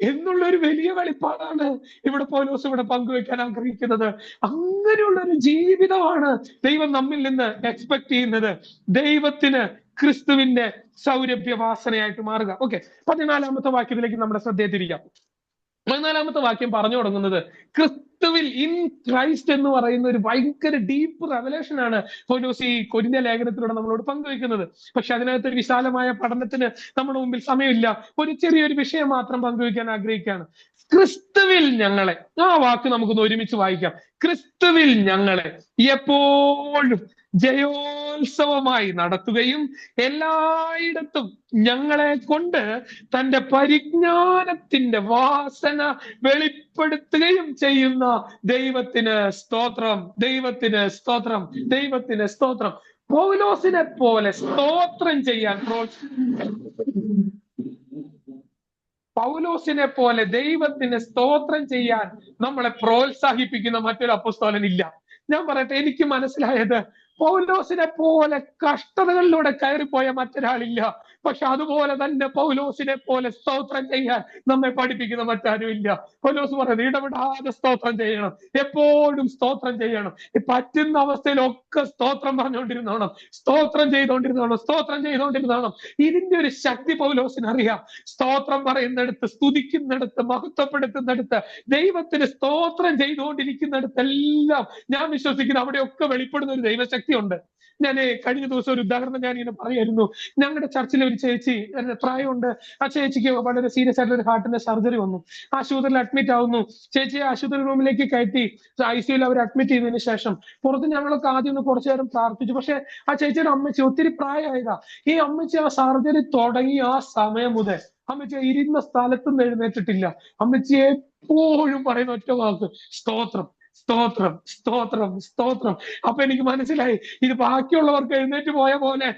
എന്നുള്ള ഒരു വലിയ വെളിപ്പാടാണ് ഇവിടെ പൗലോസ് ഇവിടെ പങ്കുവെക്കാൻ ആഗ്രഹിക്കുന്നത്. അങ്ങനെയുള്ള ഒരു ജീവിതമാണ് ദൈവം നമ്മിൽ നിന്ന് എക്സ്പെക്ട് ചെയ്യുന്നത്. ദൈവത്തിന് ക്രിസ്തുവിന്റെ സൗരഭ്യവാസനയായിട്ട് മാറുക. ഓക്കെ, 14-ാമത്തെ വാക്യത്തിലേക്ക് നമ്മുടെ ശ്രദ്ധയെ തിരിക്കാം. 14-ാമത്തെ വാക്യം പറഞ്ഞു തുടങ്ങുന്നത് ക്രിസ്തുവിൽ, ഇൻ ക്രൈസ്റ്റ് എന്ന് പറയുന്ന ഒരു ഭയങ്കര ഡീപ്പ് റെവലേഷൻ ആണ് പൗലോസ് ഈ കൊരിന്ത്യ ലേഖനത്തിലൂടെ നമ്മളോട് പങ്കുവെക്കുന്നത്. പക്ഷെ അതിനകത്ത് ഒരു വിശാലമായ പഠനത്തിന് നമ്മുടെ മുമ്പിൽ സമയമില്ല. ഒരു ചെറിയൊരു വിഷയം മാത്രം പങ്കുവെക്കാൻ ആഗ്രഹിക്കുകയാണ്. ക്രിസ്തുവിൽ ഞങ്ങളെ, ആ വാക്ക് നമുക്കൊന്ന് ഒരുമിച്ച് വായിക്കാം. ക്രിസ്തുവിൽ ഞങ്ങളെ എപ്പോഴും ജയോത്സവമായി നടത്തുകയും എല്ലായിടത്തും ഞങ്ങളെ കൊണ്ട് തന്റെ പരിജ്ഞാനത്തിന്റെ വാസന വെളിപ്പെടുത്തുകയും ചെയ്യുന്ന ദൈവത്തിന് സ്തോത്രം, ദൈവത്തിന് സ്തോത്രം, ദൈവത്തിന് സ്തോത്രം. പൗലോസിനെ പോലെ സ്തോത്രം ചെയ്യാൻ പൗലോസിനെ പോലെ ദൈവത്തിന് സ്തോത്രം ചെയ്യാൻ നമ്മളെ പ്രോത്സാഹിപ്പിക്കുന്ന മറ്റൊരു അപ്പോസ്തലൻ ഇല്ല. ഞാൻ പറയട്ടെ, എനിക്ക് മനസ്സിലായത് പൗലോസിനെ പോലെ കഷ്ടതകളിലൂടെ കയറിപ്പോയ മറ്റൊരാളില്ല. പക്ഷെ അതുപോലെ തന്നെ പൗലോസിനെ പോലെ സ്തോത്രം ചെയ്യാൻ നമ്മെ പഠിപ്പിക്കുന്ന മറ്റാരും ഇല്ല. പൗലോസ് പറയുന്നത് ഇടപെടാതെ സ്തോത്രം ചെയ്യണം, എപ്പോഴും സ്തോത്രം ചെയ്യണം, പറ്റുന്ന അവസ്ഥയിലൊക്കെ സ്തോത്രം പറഞ്ഞുകൊണ്ടിരുന്നോണം, സ്തോത്രം ചെയ്തുകൊണ്ടിരുന്നോണം, സ്തോത്രം ചെയ്തുകൊണ്ടിരുന്നോണം. ഇതിന്റെ ഒരു ശക്തി പൗലോസിന് അറിയാം. സ്തോത്രം പറയുന്നിടത്ത്, സ്തുതിക്കുന്നിടത്ത്, മഹത്വപ്പെടുത്തുന്നിടത്ത്, ദൈവത്തിന് സ്തോത്രം ചെയ്തുകൊണ്ടിരിക്കുന്നിടത്തെല്ലാം ഞാൻ വിശ്വസിക്കുന്നു അവിടെയൊക്കെ വെളിപ്പെടുന്ന ഒരു ദൈവശക്തി ഉണ്ട്. ഞാൻ കഴിഞ്ഞ ദിവസം ഒരു ഉദാഹരണം ഞാൻ ഇങ്ങനെ പറയായിരുന്നു. ഞങ്ങളുടെ ചർച്ചിലെ ഒരു ചേച്ചി, പ്രായമുണ്ട്, ആ ചേച്ചിക്ക് വളരെ സീരിയസ് ആയിട്ടുള്ള ഒരു ഹാർട്ടിന്റെ സർജറി വന്നു. ആശുപത്രിയിൽ അഡ്മിറ്റ് ആവുന്നു. ചേച്ചിയെ ആശുപത്രി റൂമിലേക്ക് കയറ്റി ICUയിൽ അവർ അഡ്മിറ്റ് ചെയ്തതിനു ശേഷം പുറത്ത് ഞങ്ങളൊക്കെ ആദ്യം ഒന്ന് കുറച്ചു നേരം പ്രാർത്ഥിച്ചു. പക്ഷെ ആ ചേച്ചിയുടെ അമ്മച്ചി ഒത്തിരി പ്രായമായതാ. ഈ അമ്മച്ചി ആ സർജറി തുടങ്ങി ആ സമയം മുതൽ അമ്മച്ചി ഇരുന്ന സ്ഥലത്തുനിന്ന് എഴുന്നേറ്റിട്ടില്ല. അമ്മച്ചി എപ്പോഴും പറയുന്ന ഒറ്റ വാക്ക് സ്തോത്രം, സ്തോത്രം, സ്തോത്രം, സ്തോത്രം. അപ്പൊ എനിക്ക് മനസ്സിലായി, ഇത് ബാക്കിയുള്ളവർക്ക് എഴുന്നേറ്റ് പോയ പോലെ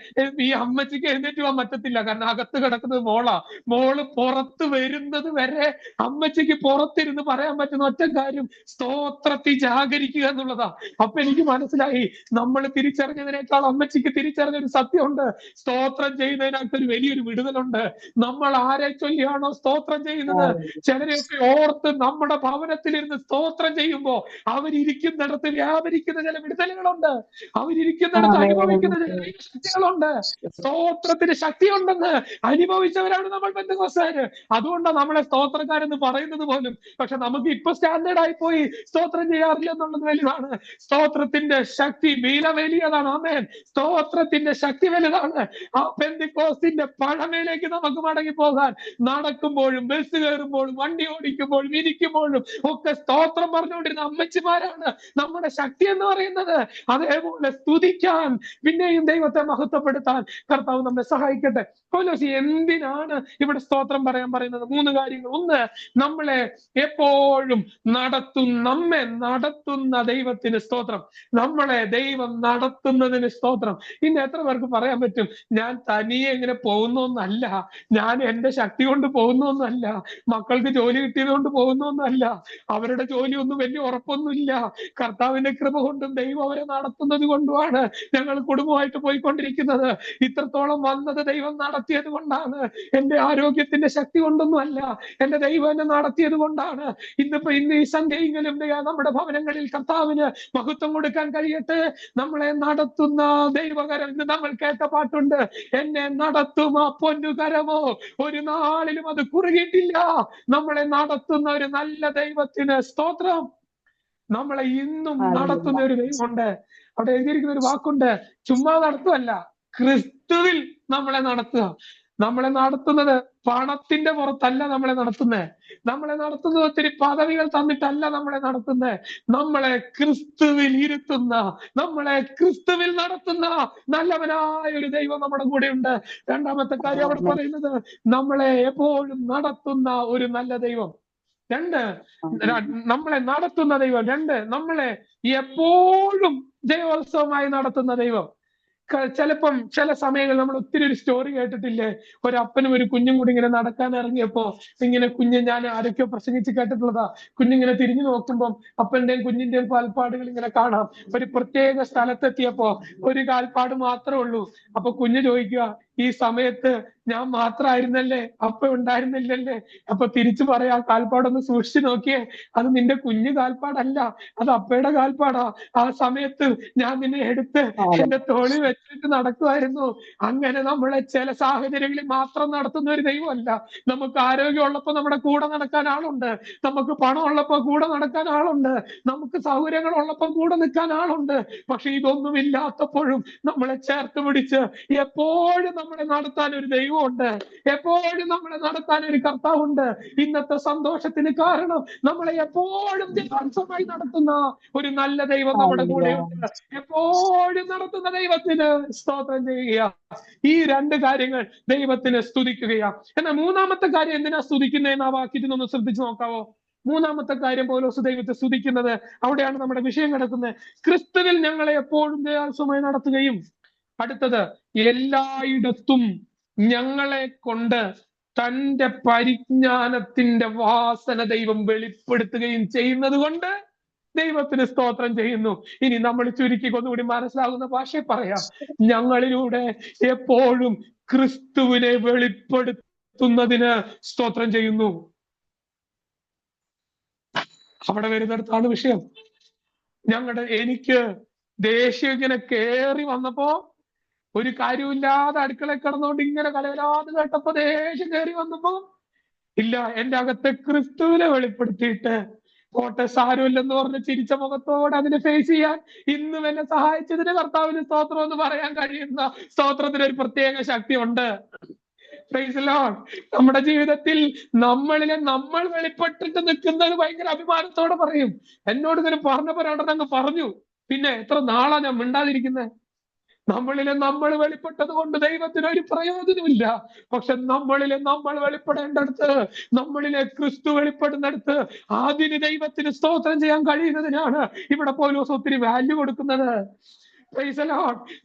ഈ അമ്മച്ചിക്ക് എഴുന്നേറ്റ് പോകാൻ പറ്റത്തില്ല. കാരണം അകത്ത് കിടക്കുന്നത് മോളാ. മോള് പുറത്ത് വരുന്നത് വരെ അമ്മച്ചിക്ക് പുറത്തിരുന്ന് പറയാൻ പറ്റുന്ന ഒറ്റ കാര്യം സ്തോത്രത്തിൽ ജാഗരിക്കുക എന്നുള്ളതാ. അപ്പൊ എനിക്ക് മനസ്സിലായി, നമ്മൾ തിരിച്ചറിഞ്ഞതിനേക്കാൾ അമ്മച്ചിക്ക് തിരിച്ചറിഞ്ഞൊരു സത്യമുണ്ട്. സ്തോത്രം ചെയ്യുന്നതിനകത്ത് ഒരു വലിയൊരു വിടുതലുണ്ട്. നമ്മൾ ആരെ ചൊല്ലിയാണോ സ്തോത്രം ചെയ്യുന്നത്, ചിലരെയൊക്കെ ഓർത്ത് നമ്മുടെ ഭവനത്തിലിരുന്ന് സ്തോത്രം ചെയ്യുമ്പോ അവരിയ്ക്കുന്നിടത്ത് വ്യാപരിക്കുന്ന ചില വിടുതലുകളുണ്ട്, അവരിയ്ക്കുന്നിടത്ത് അനുഭവിക്കുന്ന ചില ശക്തികളുണ്ട്. സ്തോത്രത്തിന് ശക്തിയുണ്ടെന്ന് അനുഭവിച്ചവരാണ് നമ്മൾ പെന്തക്കോസ്തുകാര്. അതുകൊണ്ടാണ് നമ്മളെ സ്തോത്രക്കാരെന്ന് പറയുന്നത് പോലും. പക്ഷെ നമുക്ക് ഇപ്പൊ സ്റ്റാൻഡേർഡ് ആയി പോയി സ്തോത്രം ചെയ്യാറില്ല എന്നുള്ളത് വലുതാണ്. സ്തോത്രത്തിന്റെ ശക്തി വില വലിയതാണ്. ആമേൻ. സ്തോത്രത്തിന്റെ ശക്തി വലുതാണ്. ആ പെന്തക്കോസ്തിന്റെ പഴമയിലേക്ക് നമുക്ക് മടങ്ങി പോകാൻ, നടക്കുമ്പോഴും ബസ് കയറുമ്പോഴും വണ്ടി ഓടിക്കുമ്പോഴും ഇരിക്കുമ്പോഴും ഒക്കെ സ്തോത്രം പറഞ്ഞുകൊണ്ടിരുന്ന അമ്മച്ചിമാരാണ് നമ്മുടെ ശക്തി എന്ന് പറയുന്നത്. അതേപോലെ സ്തുതിക്കാൻ, പിന്നെയും ദൈവത്തെ മഹത്വപ്പെടുത്താൻ കർത്താവ് നമ്മെ സഹായിക്കട്ടെ. പൗലോസ് എന്തിനാണ് ഇവിടെ സ്തോത്രം പറയാൻ പറയുന്നത്? 3 കാര്യങ്ങൾ. ഒന്ന്, നമ്മളെ എപ്പോഴും നമ്മെ നടത്തുന്ന ദൈവത്തിന് സ്തോത്രം. നമ്മളെ ദൈവം നടത്തുന്നതിന് സ്തോത്രം. ഇന്ന് എത്ര പേർക്ക് പറയാൻ പറ്റും, ഞാൻ തനിയെ ഇങ്ങനെ പോകുന്നൊന്നല്ല, ഞാൻ എന്റെ ശക്തി കൊണ്ട് പോകുന്നൊന്നല്ല, മക്കൾക്ക് ജോലി കിട്ടിയത് കൊണ്ട് പോകുന്നൊന്നല്ല, അവരുടെ ജോലി ഒന്നും വലിയ ഉറപ്പൊന്നുമില്ല, കർത്താവിന്റെ കൃപ കൊണ്ടും ദൈവം അവരെ നടത്തുന്നത് കൊണ്ടുമാണ് ഞങ്ങൾ കുടുംബമായിട്ട് പോയിക്കൊണ്ടിരിക്കുന്നത്. ഇത്രത്തോളം വന്നത് ദൈവം നടത്തിയത് കൊണ്ടാണ്, എന്റെ ആരോഗ്യത്തിന്റെ ശക്തി കൊണ്ടൊന്നും അല്ല, എന്റെ ദൈവം എന്നെ നടത്തിയത് കൊണ്ടാണ്. ഇന്ന് ഈ സന്ധ്യയെങ്കിലും നമ്മുടെ ഭവനങ്ങളിൽ കർത്താവിന് മഹത്വം കൊടുക്കാൻ കഴിയട്ടെ. നമ്മളെ നടത്തുന്ന ദൈവകരം. ഇന്ന് നമ്മൾ കേട്ട പാട്ടുണ്ട്, എന്നെ നടത്തും ആ പൊന്നുകരമോ, ഒരു നാളിലും അത് കുറുകിയിട്ടില്ല. നമ്മളെ നടത്തുന്ന ഒരു നല്ല ദൈവത്തിന് സ്തോത്രം. നമ്മളെ ഇന്നും നടത്തുന്ന ഒരു ദൈവമുണ്ട്. അവിടെ എഴുതിയിരിക്കുന്ന ഒരു വാക്കുണ്ട്, ചുമ്മാ നടത്തുമല്ല, ക്രിസ്തുവിൽ നമ്മളെ നടത്തുക. നമ്മളെ നടത്തുന്നത് പണത്തിന്റെ പുറത്തല്ല നമ്മളെ നടത്തുന്നത്. നമ്മളെ നടത്തുന്നത് ഒത്തിരി പദവികൾ തന്നിട്ടല്ല നമ്മളെ നടത്തുന്നത്. നമ്മളെ ക്രിസ്തുവിൽ ഇരുത്തുന്ന, നമ്മളെ ക്രിസ്തുവിൽ നടത്തുന്ന നല്ലവനായ ഒരു ദൈവം നമ്മുടെ കൂടെ ഉണ്ട്. രണ്ടാമത്തെ കാര്യം അവിടെ പറയുന്നത്, നമ്മളെ എപ്പോഴും നടത്തുന്ന ഒരു നല്ല ദൈവം. നമ്മളെ നടത്തുന്ന ദൈവം. നമ്മളെ എപ്പോഴും ജയോത്സവമായി നടത്തുന്ന ദൈവം. ചിലപ്പം ചില സമയങ്ങളിൽ നമ്മൾ ഒത്തിരി ഒരു സ്റ്റോറി കേട്ടിട്ടില്ലേ, ഒരു അപ്പനും ഒരു കുഞ്ഞും കൂടി ഇങ്ങനെ നടക്കാൻ ഇറങ്ങിയപ്പോ ഇങ്ങനെ കുഞ്ഞ്, ഞാൻ ആരൊക്കെയോ പ്രസംഗിച്ച് കേട്ടിട്ടുള്ളതാ, കുഞ്ഞിങ്ങനെ തിരിഞ്ഞു നോക്കുമ്പോൾ അപ്പന്റെയും കുഞ്ഞിന്റെയും കാൽപ്പാടുകൾ ഇങ്ങനെ കാണാം. ഒരു പ്രത്യേക സ്ഥലത്തെത്തിയപ്പോ ഒരു കാൽപ്പാട് മാത്രമേ ഉള്ളൂ. അപ്പൊ കുഞ്ഞ് ചോദിക്കുക, ഈ സമയത്ത് ഞാൻ മാത്രമായിരുന്നല്ലേ, അപ്പ ഉണ്ടായിരുന്നില്ലല്ലേ? അപ്പൊ തിരിച്ചു പറയാ, കാൽപ്പാടൊന്ന് സൂക്ഷിച്ചു നോക്കിയേ, അത് നിന്റെ കുഞ്ഞു കാൽപ്പാടല്ല, അത് അപ്പയുടെ കാൽപ്പാടാ. ആ സമയത്ത് ഞാൻ നിന്നെ എടുത്ത് എന്റെ തോളി വെച്ചിട്ട് നടക്കുമായിരുന്നു. അങ്ങനെ നമ്മളെ ചില സാഹചര്യങ്ങളിൽ മാത്രം നടത്തുന്ന ഒരു ദൈവമല്ല. നമുക്ക് ആരോഗ്യമുള്ളപ്പോ നമ്മുടെ കൂടെ നടക്കാൻ ആളുണ്ട്, നമുക്ക് പണം ഉള്ളപ്പോ കൂടെ നടക്കാൻ ആളുണ്ട്, നമുക്ക് സൗകര്യങ്ങൾ ഉള്ളപ്പോ കൂടെ നിൽക്കാൻ ആളുണ്ട്. പക്ഷെ ഇതൊന്നും ഇല്ലാത്തപ്പോഴും നമ്മളെ ചേർത്ത് പിടിച്ച് എപ്പോഴും നമ്മളെ നടത്താൻ ഒരു ദൈവമുണ്ട്, എപ്പോഴും നമ്മളെ നടത്താൻ ഒരു കർത്താവുണ്ട്. ഇന്നത്തെ സന്തോഷത്തിന് കാരണം നമ്മളെ എപ്പോഴും ജയോത്സവമായി നടത്തുന്ന ഒരു നല്ല ദൈവം നമ്മുടെ കൂടെയുണ്ട്. എപ്പോഴും നടത്തുന്ന ദൈവത്തിന് സ്തോത്രം ചെയ്യുക. ഈ രണ്ട് കാര്യങ്ങൾ ദൈവത്തിന് സ്തുതിക്കുകയാ. എന്നാൽ മൂന്നാമത്തെ കാര്യം എന്തിനാ സ്തുതിക്കുന്നതെന്ന് ആ വാക്യത്തിൽ ഒന്ന് ശ്രദ്ധിച്ചു നോക്കാവോ? മൂന്നാമത്തെ കാര്യം പൗലോസ് ദൈവത്തെ സ്തുതിക്കുന്നത്, അവിടെയാണ് നമ്മുടെ വിഷയം കിടക്കുന്നത്. ക്രിസ്തുവിൽ ഞങ്ങളെ എപ്പോഴും ജയോത്സവമായി നടത്തുകയും, അടുത്തത്, എല്ലായിടത്തും ഞങ്ങളെ കൊണ്ട് തന്റെ പരിജ്ഞാനത്തിന്റെ വാസന ദൈവം വെളിപ്പെടുത്തുകയും ചെയ്യുന്നത് കൊണ്ട് ദൈവത്തിന് സ്തോത്രം ചെയ്യുന്നു. ഇനി നമ്മൾ ചുരുക്കി ഒന്നുകൂടി മനസ്സിലാകുന്ന ഭാഷയിൽ പറയാം, ഞങ്ങളിലൂടെ എപ്പോഴും ക്രിസ്തുവിനെ വെളിപ്പെടുത്തുന്നതിന് സ്തോത്രം ചെയ്യുന്നു. അവിടെ വരുന്നിടത്താണ് വിഷയം. എനിക്ക് ദേഷ്യം ഇങ്ങനെ കേറി വന്നപ്പോ, ഒരു കാര്യമില്ലാതെ അടുക്കളയിൽ കിടന്നുകൊണ്ട് ഇങ്ങനെ കലവലാതെ കേട്ടപ്പോ ദേഷ്യം കയറി വന്നപ്പോ, ഇല്ല, എന്റെ അകത്തെ ക്രിസ്തുവിനെ വെളിപ്പെടുത്തിയിട്ട് കോട്ടെ, സാരമില്ലെന്ന് പറഞ്ഞ് ചിരിച്ച മുഖത്തോടെ അതിനെ ഫേസ് ചെയ്യാൻ ഇന്നും എന്നെ സഹായിച്ചതിന് കർത്താവിന് സ്തോത്രം എന്ന് പറയാൻ കഴിയുന്ന സ്തോത്രത്തിന് ഒരു പ്രത്യേക ശക്തി ഉണ്ട്. നമ്മുടെ ജീവിതത്തിൽ നമ്മളിലെ നമ്മൾ വെളിപ്പെട്ടിട്ട് നിൽക്കുന്നത് ഭയങ്കര അഭിമാനത്തോടെ പറയും. എന്നോട് ഇങ്ങനെ പറഞ്ഞപ്പോ രണ്ടെണ്ണങ്ങ് പറഞ്ഞു, പിന്നെ എത്ര നാളാ ഞാൻ മിണ്ടാതിരിക്കുന്നത്? നമ്മളിലെ നമ്മൾ വെളിപ്പെട്ടത് കൊണ്ട് ദൈവത്തിന് ഒരു പ്രയോജനമില്ല. പക്ഷെ നമ്മളിലെ നമ്മൾ വെളിപ്പെടേണ്ടടുത്ത്, നമ്മളിലെ ക്രിസ്തു വെളിപ്പെടുന്നിടത്ത് അതിന് ദൈവത്തിന് സ്തോത്രം ചെയ്യാൻ കഴിയുന്നതിനാണ് ഇവിടെ പൗലോസ് ഒത്തിരി വാല്യൂ കൊടുക്കുന്നത്.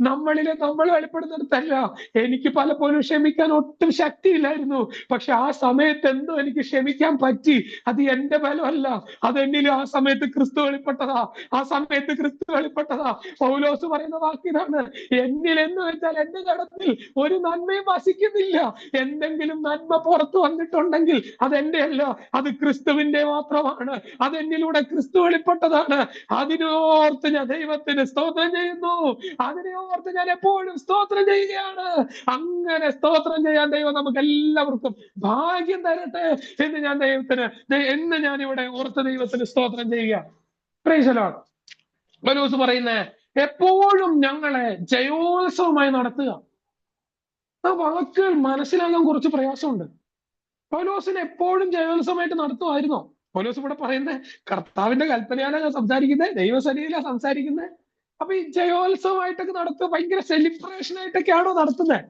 നമ്മളിലെ നമ്മൾ വെളിപ്പെടുന്നിടത്തല്ല. എനിക്ക് പലപ്പോഴും ക്ഷമിക്കാൻ ഒട്ടും ശക്തിയില്ലായിരുന്നു, പക്ഷെ ആ സമയത്ത് എന്തോ എനിക്ക് ക്ഷമിക്കാൻ പറ്റി. അത് എന്റെ ബലമല്ല, അതെന്നിലും ആ സമയത്ത് ക്രിസ്തു വെളിപ്പെട്ടതാ, ആ സമയത്ത് ക്രിസ്തു വെളിപ്പെട്ടതാ. പൗലോസ് പറയുന്ന വാക്കിനാണ്, എന്നിൽ എന്ന് വെച്ചാൽ എന്റെ ജഡത്തിൽ ഒരു നന്മയും വസിക്കുന്നില്ല. എന്തെങ്കിലും നന്മ പുറത്തു വന്നിട്ടുണ്ടെങ്കിൽ അതെന്റെ അല്ല, അത് ക്രിസ്തുവിന്റെ മാത്രമാണ്. അതെന്നിലൂടെ ക്രിസ്തു വെളിപ്പെട്ടതാണ്. അതിനോർത്ത് ഞാൻ ദൈവത്തിന് സ്തോത്രം ചെയ്യുന്നു. അതിനെ ഓർത്ത് ഞാൻ എപ്പോഴും സ്തോത്രം ചെയ്യുകയാണ്. അങ്ങനെ സ്തോത്രം ചെയ്യാൻ ദൈവം നമുക്ക് എല്ലാവർക്കും ഭാഗ്യം തരട്ടെ എന്ന് ഞാൻ ഇവിടെ ഓർത്ത് ദൈവത്തിന് സ്തോത്രം ചെയ്യുക. Praise the Lord. പൗലോസ് പറയുന്നേ, എപ്പോഴും ഞങ്ങളെ ജയോത്സവമായി നടത്തുക. ആ വാക്കുകൾ മനസ്സിലാകാൻ കുറച്ച് പ്രയാസമുണ്ട്. പൗലോസിനെ എപ്പോഴും ജയോത്സവമായിട്ട് നടത്തുമായിരുന്നോ? പൗലോസ് ഇവിടെ പറയുന്നത് കർത്താവിന്റെ കൽപ്പനയാണ് ഞാൻ സംസാരിക്കുന്നത്, ദൈവസന്നിധിയിലാണ് സംസാരിക്കുന്നത്. അപ്പൊ ഈ ജയോത്സവമായിട്ടൊക്കെ നടത്തുക, ഭയങ്കര സെലിബ്രേഷൻ ആയിട്ടൊക്കെയാണോ നടത്തുന്നത്?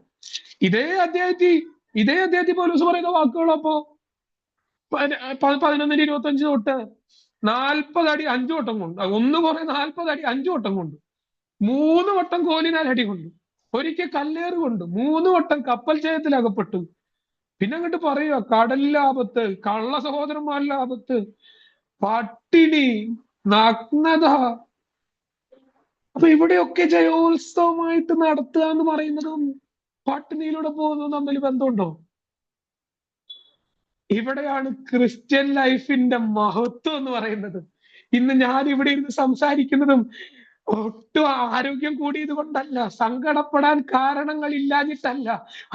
ഇതേ അധ്യായത്തിൽ പൗലോസ് പറയുന്ന വാക്കുകളപ്പോ 11:25 തൊട്ട് 40 അടി 5 വട്ടം കൊണ്ട്, ഒന്ന് കുറെ 40 അടി 5 വട്ടം കൊണ്ട്, 3 വട്ടം കോലിനാൽ അടി കൊണ്ടു, ഒരിക്കൽ കല്ലേറ് കൊണ്ടു, 3 വട്ടം കപ്പൽ ജയത്തിൽ അകപ്പെട്ടു. പിന്നെ അങ്ങോട്ട് പറയുക, കടലിലാപത്ത്, കള്ള സഹോദരന്മാരിലാപത്ത്, പട്ടിണി, നഗ്നത. അപ്പൊ ഇവിടെയൊക്കെ ജയോത്സവമായിട്ട് നടത്തുക എന്ന് പറയുന്നതും പട്ടിണിയിലൂടെ പോകുന്നതും തമ്മിൽ ബന്ധമുണ്ടോ? ഇവിടെയാണ് ക്രിസ്ത്യൻ ലൈഫിന്റെ മഹത്വം എന്ന് പറയുന്നത്. ഇന്ന് ഞാൻ ഇവിടെ ഇരുന്ന് സംസാരിക്കുന്നതും ഒട്ടും ആരോഗ്യം കൂടിയത് കൊണ്ടല്ല, സങ്കടപ്പെടാൻ കാരണങ്ങൾ ഇല്ലാഞ്ഞിട്ടല്ല,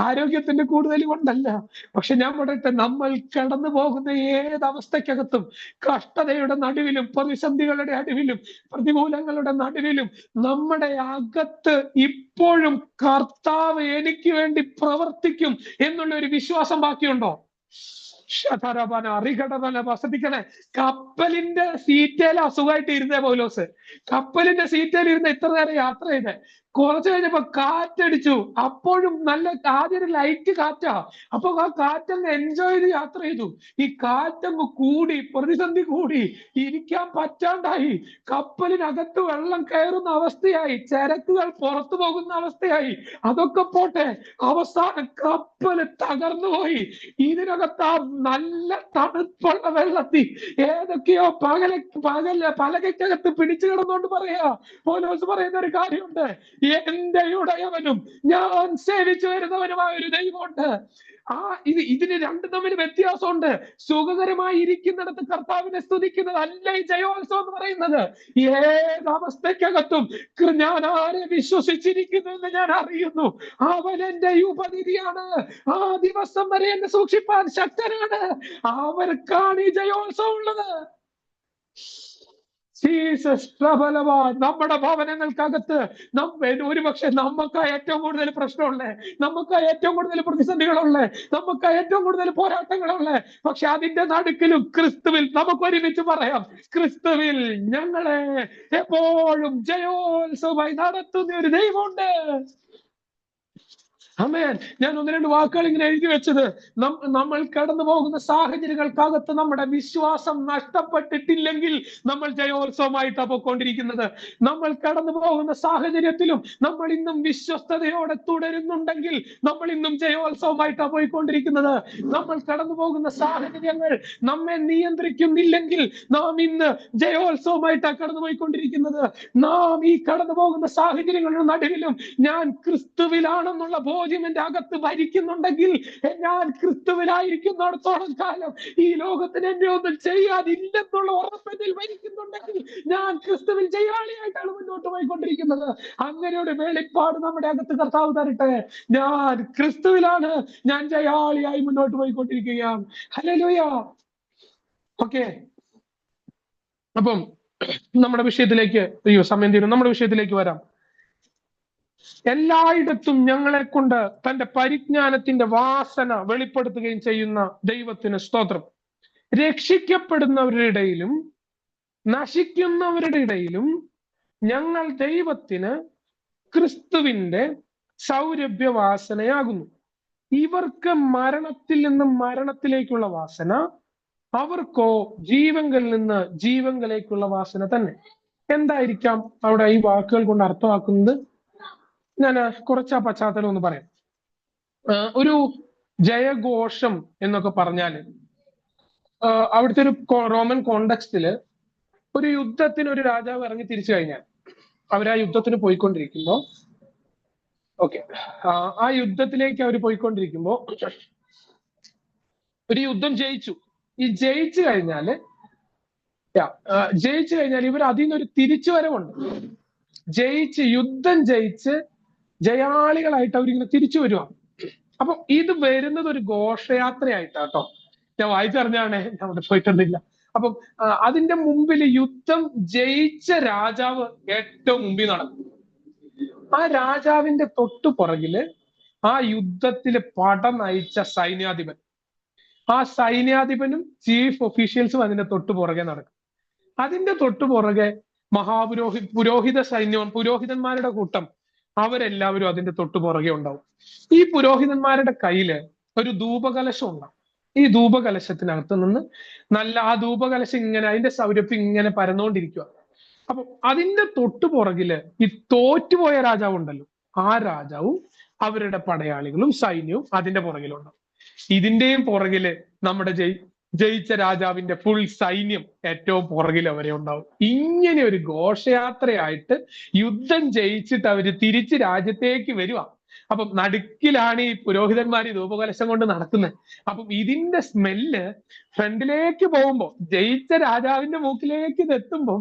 ആരോഗ്യത്തിന്റെ കൂടുതൽ കൊണ്ടല്ല. പക്ഷെ ഞാൻ പറയട്ടെ, നമ്മൾ കടന്നു പോകുന്ന ഏതവസ്ഥക്കകത്തും, കഷ്ടതയുടെ നടുവിലും, പ്രതിസന്ധികളുടെ നടുവിലും, പ്രതികൂലങ്ങളുടെ നടുവിലും, നമ്മുടെ അകത്ത് ഇപ്പോഴും കർത്താവ് എനിക്ക് വേണ്ടി പ്രവർത്തിക്കും എന്നുള്ള ഒരു വിശ്വാസം ബാക്കിയുണ്ടോ? ശ്രദ്ധിക്കണേ, കപ്പലിന്റെ സീറ്റേൽ അസുഖമായിട്ട് ഇരുന്നേ പൗലോസ്. കപ്പലിന്റെ സീറ്റേൽ ഇരുന്ന് ഇത്ര നേരം യാത്ര ചെയ്തേ. കുറച്ച് കഴിഞ്ഞപ്പോ കാറ്റടിച്ചു. അപ്പോഴും നല്ല ആദ്യം ലൈറ്റ് കാറ്റാ. അപ്പൊ ആ കാറ്റങ്ങ് എൻജോയ് ചെയ്ത് യാത്ര ചെയ്തു. ഈ കാറ്റങ്ങ് കൂടി, പ്രതിസന്ധി കൂടി, ഇരിക്കാൻ പറ്റാണ്ടായി. കപ്പലിനകത്ത് വെള്ളം കയറുന്ന അവസ്ഥയായി, ചരക്കുകൾ പുറത്തു പോകുന്ന അവസ്ഥയായി. അതൊക്കെ പോട്ടെ, അവസാനം കപ്പല് തകർന്നു പോയി. ഇതിനകത്ത് ആ നല്ല തണുപ്പുള്ള വെള്ളത്തിൽ ഏതൊക്കെയോ പലകയ്ക്കകത്ത് പിടിച്ചു കിടന്നുകൊണ്ട് പറയാ, പൗലോസ് പറയുന്ന ഒരു കാര്യമുണ്ട്, എന്റെ ഉടയവനും ഞാൻ സേവിച്ചു വരുന്നവനുമായ ഒരു ദൈവമുണ്ട്. ഇതിന് രണ്ടും തമ്മിൽ വ്യത്യാസമുണ്ട്. സുഖകരമായി ഇരിക്കുന്നിടത്ത് കർത്താവിനെ സ്തുതിക്കുന്നത് അല്ല ഈ ജയോത്സവം എന്ന് പറയുന്നത്. ഏത് അവസ്ഥയ്ക്കകത്തും ഞാൻ ആരെ വിശ്വസിച്ചിരിക്കുന്നു എന്ന് ഞാൻ അറിയുന്നു, അവൻ എന്റെ ഉപനിധിയാണ്, ആ ദിവസം വരെ എന്നെ സൂക്ഷിപ്പാൻ ശക്തനാണ്. അവർക്കാണ് ഈ ജയോത്സവം ഉള്ളത്. ജീസസ് പ്രബലവാൻ. നമ്മുടെ ഭവനങ്ങൾക്കകത്ത് ഒരുപക്ഷെ നമുക്കാ ഏറ്റവും കൂടുതൽ പ്രശ്നമുള്ളേ, നമുക്കാ ഏറ്റവും കൂടുതൽ പ്രതിസന്ധികളുള്ളേ, നമുക്കാ ഏറ്റവും കൂടുതൽ പോരാട്ടങ്ങളുള്ളേ. പക്ഷെ അതിന്റെ നടുക്കിലും ക്രിസ്തുവിൽ നമുക്ക് ഒരുമിച്ച് പറയാം, ക്രിസ്തുവിൽ ഞങ്ങളെ എപ്പോഴും ജയോത്സവമായി നടത്തുന്ന ഒരു ദൈവമുണ്ട്. ആമേൻ. ഞാൻ ഒന്ന് രണ്ട് വാക്കുകൾ ഇങ്ങനെ എഴുതി വെച്ചത്, നമ്മൾ കടന്നു പോകുന്ന സാഹചര്യങ്ങൾക്കകത്ത് നമ്മുടെ വിശ്വാസം നഷ്ടപ്പെട്ടിട്ടില്ലെങ്കിൽ നമ്മൾ ജയോത്സവമായിട്ടാണ് പോയിക്കൊണ്ടിരിക്കുന്നത്. നമ്മൾ കടന്നു പോകുന്ന സാഹചര്യത്തിലും നമ്മൾ ഇന്നും വിശ്വസ്തയോടെ തുടരുന്നുണ്ടെങ്കിൽ നമ്മൾ ഇന്നും ജയോത്സവമായിട്ടാണ് പോയിക്കൊണ്ടിരിക്കുന്നത്. നമ്മൾ കടന്നു പോകുന്ന സാഹചര്യങ്ങൾ നമ്മെ നിയന്ത്രിക്കുന്നില്ലെങ്കിൽ നാം ഇന്ന് ജയോത്സവമായിട്ടാണ് കടന്നു പോയിക്കൊണ്ടിരിക്കുന്നത്. നാം ഈ കടന്നു പോകുന്ന സാഹചര്യങ്ങളുടെ നടുവിലും ഞാൻ ക്രിസ്തുവിലാണെന്നുള്ള ബോധ്യം എന്റെ അകത്ത് ഭരിക്കുന്നുണ്ടെങ്കിൽ, ഞാൻ ക്രിസ്തുവിലായിരിക്കുന്നിടത്തോളം കാലം ഈ ലോകത്തിന് എന്നെ ഒന്നും ചെയ്യാതില്ലെന്നുള്ള ഉറപ്പെന്നിൽ ഭരിക്കുന്നുണ്ടെങ്കിൽ ഞാൻ ക്രിസ്തുവിൽ ജയാളിയായിട്ടാണ് മുന്നോട്ട് പോയിക്കൊണ്ടിരിക്കുന്നത്. അങ്ങനെ ഒരു വെളിപ്പാട് നമ്മുടെ അകത്ത് കർത്താവ് തരട്ടെ. ഞാൻ ക്രിസ്തുവിലാണ്, ഞാൻ ജയാളിയായി മുന്നോട്ട് പോയിക്കൊണ്ടിരിക്കുകയാണ്. ഹല്ലേലൂയ. ഓക്കെ, അപ്പം നമ്മുടെ വിഷയത്തിലേക്ക്, സമയം തീരും, നമ്മുടെ വിഷയത്തിലേക്ക് വരാം. എല്ലായിടത്തും ഞങ്ങളെ കൊണ്ട് തന്റെ പരിജ്ഞാനത്തിന്റെ വാസന വെളിപ്പെടുത്തുകയും ചെയ്യുന്ന ദൈവത്തിന് സ്തോത്രം. രക്ഷിക്കപ്പെടുന്നവരുടെ ഇടയിലും നശിക്കുന്നവരുടെ ഇടയിലും ഞങ്ങൾ ദൈവത്തിന് ക്രിസ്തുവിന്റെ സൗരഭ്യവാസനയാകുന്നു. ഇവർക്ക് മരണത്തിൽ നിന്നും മരണത്തിലേക്കുള്ള വാസന, അവർക്കോ ജീവങ്കൽ നിന്ന് ജീവങ്കലേക്കുള്ള വാസന തന്നെ. എന്തായിരിക്കാം അവിടെ ഈ വാക്കുകൾ കൊണ്ട് അർത്ഥമാക്കുന്നത്? ഞാൻ കുറച്ച് ആ പശ്ചാത്തലം ഒന്ന് പറയാം. ഒരു ജയഘോഷം എന്നൊക്കെ പറഞ്ഞാല് അവിടുത്തെ ഒരു റോമൻ കോണ്ടെക്സ്റ്റില് ഒരു യുദ്ധത്തിന് ഒരു രാജാവ് ഇറങ്ങി തിരിച്ചു കഴിഞ്ഞാൽ, അവരാ യുദ്ധത്തിന് പോയിക്കൊണ്ടിരിക്കുമ്പോ, ആ യുദ്ധത്തിലേക്ക് അവർ പോയിക്കൊണ്ടിരിക്കുമ്പോ ഒരു യുദ്ധം ജയിച്ചു. ഈ ജയിച്ചു കഴിഞ്ഞാൽ ഇവർ അതിൽ നിന്നൊരു തിരിച്ചുവരവുണ്ട്. യുദ്ധം ജയിച്ച് ജയാളികളായിട്ട് അവരിങ്ങനെ തിരിച്ചു വരുവാണ്. അപ്പൊ ഇത് വരുന്നത് ഒരു ഘോഷയാത്രയായിട്ടാട്ടോ. ഞാൻ വായിച്ചറിഞ്ഞാണ്, ഞാൻ അവിടെ പോയിട്ടൊന്നുമില്ല. അപ്പം അതിന്റെ മുമ്പിൽ യുദ്ധം ജയിച്ച രാജാവ് ഏറ്റവും മുമ്പിൽ നടക്കും. ആ രാജാവിന്റെ തൊട്ടു പുറകില് ആ യുദ്ധത്തില് പട നയിച്ച സൈന്യാധിപൻ, ആ സൈന്യാധിപനും ചീഫ് ഒഫീഷ്യൽസും അതിന്റെ തൊട്ടു പുറകെ നടക്കും. അതിന്റെ തൊട്ടു പുറകെ പുരോഹിത സൈന്യവും പുരോഹിതന്മാരുടെ കൂട്ടം, അവരെല്ലാവരും അതിന്റെ തൊട്ടു പുറകെ ഉണ്ടാവും. ഈ പുരോഹിതന്മാരുടെ കയ്യില് ഒരു ധൂപകലശം ഉണ്ടാവും. ഈ ധൂപകലശത്തിനകത്ത് നിന്ന് ആ ധൂപകലശം ഇങ്ങനെ, അതിന്റെ സൗരഭ്യം ഇങ്ങനെ പരന്നുകൊണ്ടിരിക്കുക. അപ്പൊ അതിന്റെ തൊട്ടു പുറകില് ഈ തോറ്റുപോയ രാജാവ് ഉണ്ടല്ലോ, ആ രാജാവും അവരുടെ പടയാളികളും സൈന്യവും അതിന്റെ പുറകിലുണ്ടാവും. ഇതിന്റെയും പുറകില് നമ്മുടെ ജയിച്ച രാജാവിന്റെ ഫുൾ സൈന്യം ഏറ്റവും പുറകിൽ അവരെ ഉണ്ടാവും. ഇങ്ങനെ ഒരു ഘോഷയാത്രയായിട്ട് യുദ്ധം ജയിച്ചിട്ട് അവര് തിരിച്ച് രാജ്യത്തേക്ക് വരുവാ. അപ്പം നടുക്കിലാണ് ഈ പുരോഹിതന്മാർ ഈ ധൂപകലശം കൊണ്ട് നടക്കുന്നത്. അപ്പം ഇതിന്റെ സ്മെല്ല് ഫ്രണ്ടിലേക്ക് പോകുമ്പോ, ജയിച്ച രാജാവിന്റെ മൂക്കിലേക്ക് ഇത് എത്തുമ്പോൾ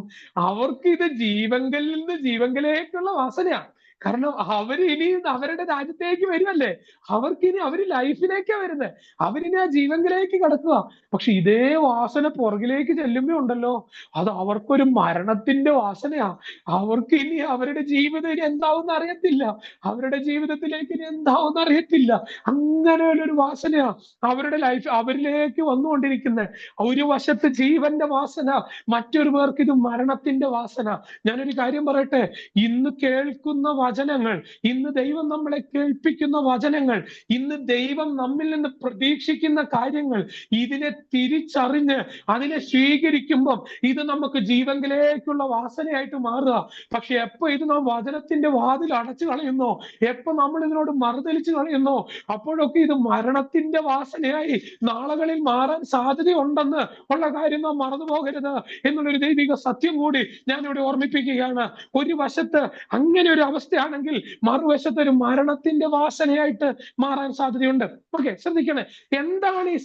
അവർക്ക് ഇത് ജീവങ്കലിൽ നിന്ന് ജീവങ്കലേക്കുള്ള വാസനയാണ്. കാരണം അവര് ഇനി അവരുടെ രാജ്യത്തേക്ക് വരുമല്ലേ, അവർക്കിനി അവര് ലൈഫിലേക്കാണ് വരുന്നത്, അവരിനി ആ ജീവങ്കിലേക്ക് കിടക്കുക. പക്ഷെ ഇതേ വാസന പുറകിലേക്ക് ചെല്ലുമ്പോ ഉണ്ടല്ലോ, അത് അവർക്കൊരു മരണത്തിന്റെ വാസനയാ. അവർക്ക് ഇനി അവരുടെ ജീവിതം ഇനി എന്താവുന്ന അറിയത്തില്ല, അവരുടെ ജീവിതത്തിലേക്ക് ഇനി എന്താവുന്ന അറിയത്തില്ല. അങ്ങനെയുള്ളൊരു വാസനയാ അവരുടെ ലൈഫ് അവരിലേക്ക് വന്നുകൊണ്ടിരിക്കുന്നത്. ഒരു വശത്ത് ജീവന്റെ വാസന, മറ്റൊരു പേർക്ക് ഇത് മരണത്തിന്റെ വാസന. ഞാനൊരു കാര്യം പറയട്ടെ, ഇന്ന് കേൾക്കുന്ന വചനങ്ങൾ, ഇന്ന് ദൈവം നമ്മളെ കേൾപ്പിക്കുന്ന വചനങ്ങൾ, ഇന്ന് ദൈവം നമ്മിൽ നിന്ന് പ്രതീക്ഷിക്കുന്ന കാര്യങ്ങൾ, ഇതിനെ തിരിച്ചറിഞ്ഞ് അതിനെ സ്വീകരിക്കുമ്പം ഇത് നമുക്ക് ജീവങ്കിലേക്കുള്ള വാസനയായിട്ട് മാറുക. പക്ഷെ എപ്പോ ഇത് നാം വചനത്തിന്റെ വാതിൽ അടച്ചു കളയുന്നോ, എപ്പോ നമ്മൾ ഇതിനോട് മറുതലിച്ചു കളയുന്നോ, അപ്പോഴൊക്കെ ഇത് മരണത്തിന്റെ വാസനയായി നാളുകളിൽ മാറാൻ സാധ്യതയുണ്ടെന്ന് ഉള്ള കാര്യം നാം മറന്നു പോകരുത് എന്നുള്ളൊരു ദൈവിക സത്യം കൂടി ഞാനിവിടെ ഓർമ്മിപ്പിക്കുകയാണ്. ഒരു വശത്ത് അങ്ങനെ ഒരു അവസ്ഥയാണെങ്കിൽ മറുവശത്ത് ഒരു മരണത്തിന്റെ വാസനയായിട്ട് മാറാൻ സാധ്യതയുണ്ട്. ഓക്കെ, ശ്രദ്ധിക്കണേ. എന്താണ് ഈ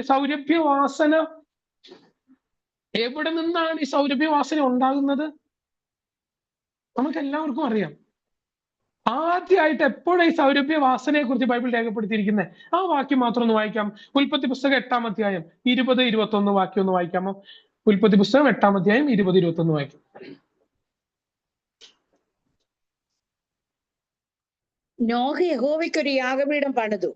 സൗരഭ്യവാസന? എവിടെ നിന്നാണ് ഈ സൗരഭ്യവാസന ഉണ്ടാകുന്നത്? നമുക്ക് എല്ലാവർക്കും അറിയാം. ആദ്യമായിട്ട് എപ്പോഴും ഈ സൗരഭ്യവാസനയെ കുറിച്ച് ബൈബിൾ രേഖപ്പെടുത്തിയിരിക്കുന്നത്? ആ വാക്യം മാത്രം ഒന്ന് വായിക്കാം. ഉൽപ്പത്തി പുസ്തകം 8-ാം അധ്യായം 20-21 വാക്യം ഒന്ന് വായിക്കാമോ? ഉൽപ്പത്തി പുസ്തകം 8-ാം അധ്യായം 20-21 വാക്യം. നോഹ യഹോവയ്ക്കൊരു യാഗപീഠം പണിതു.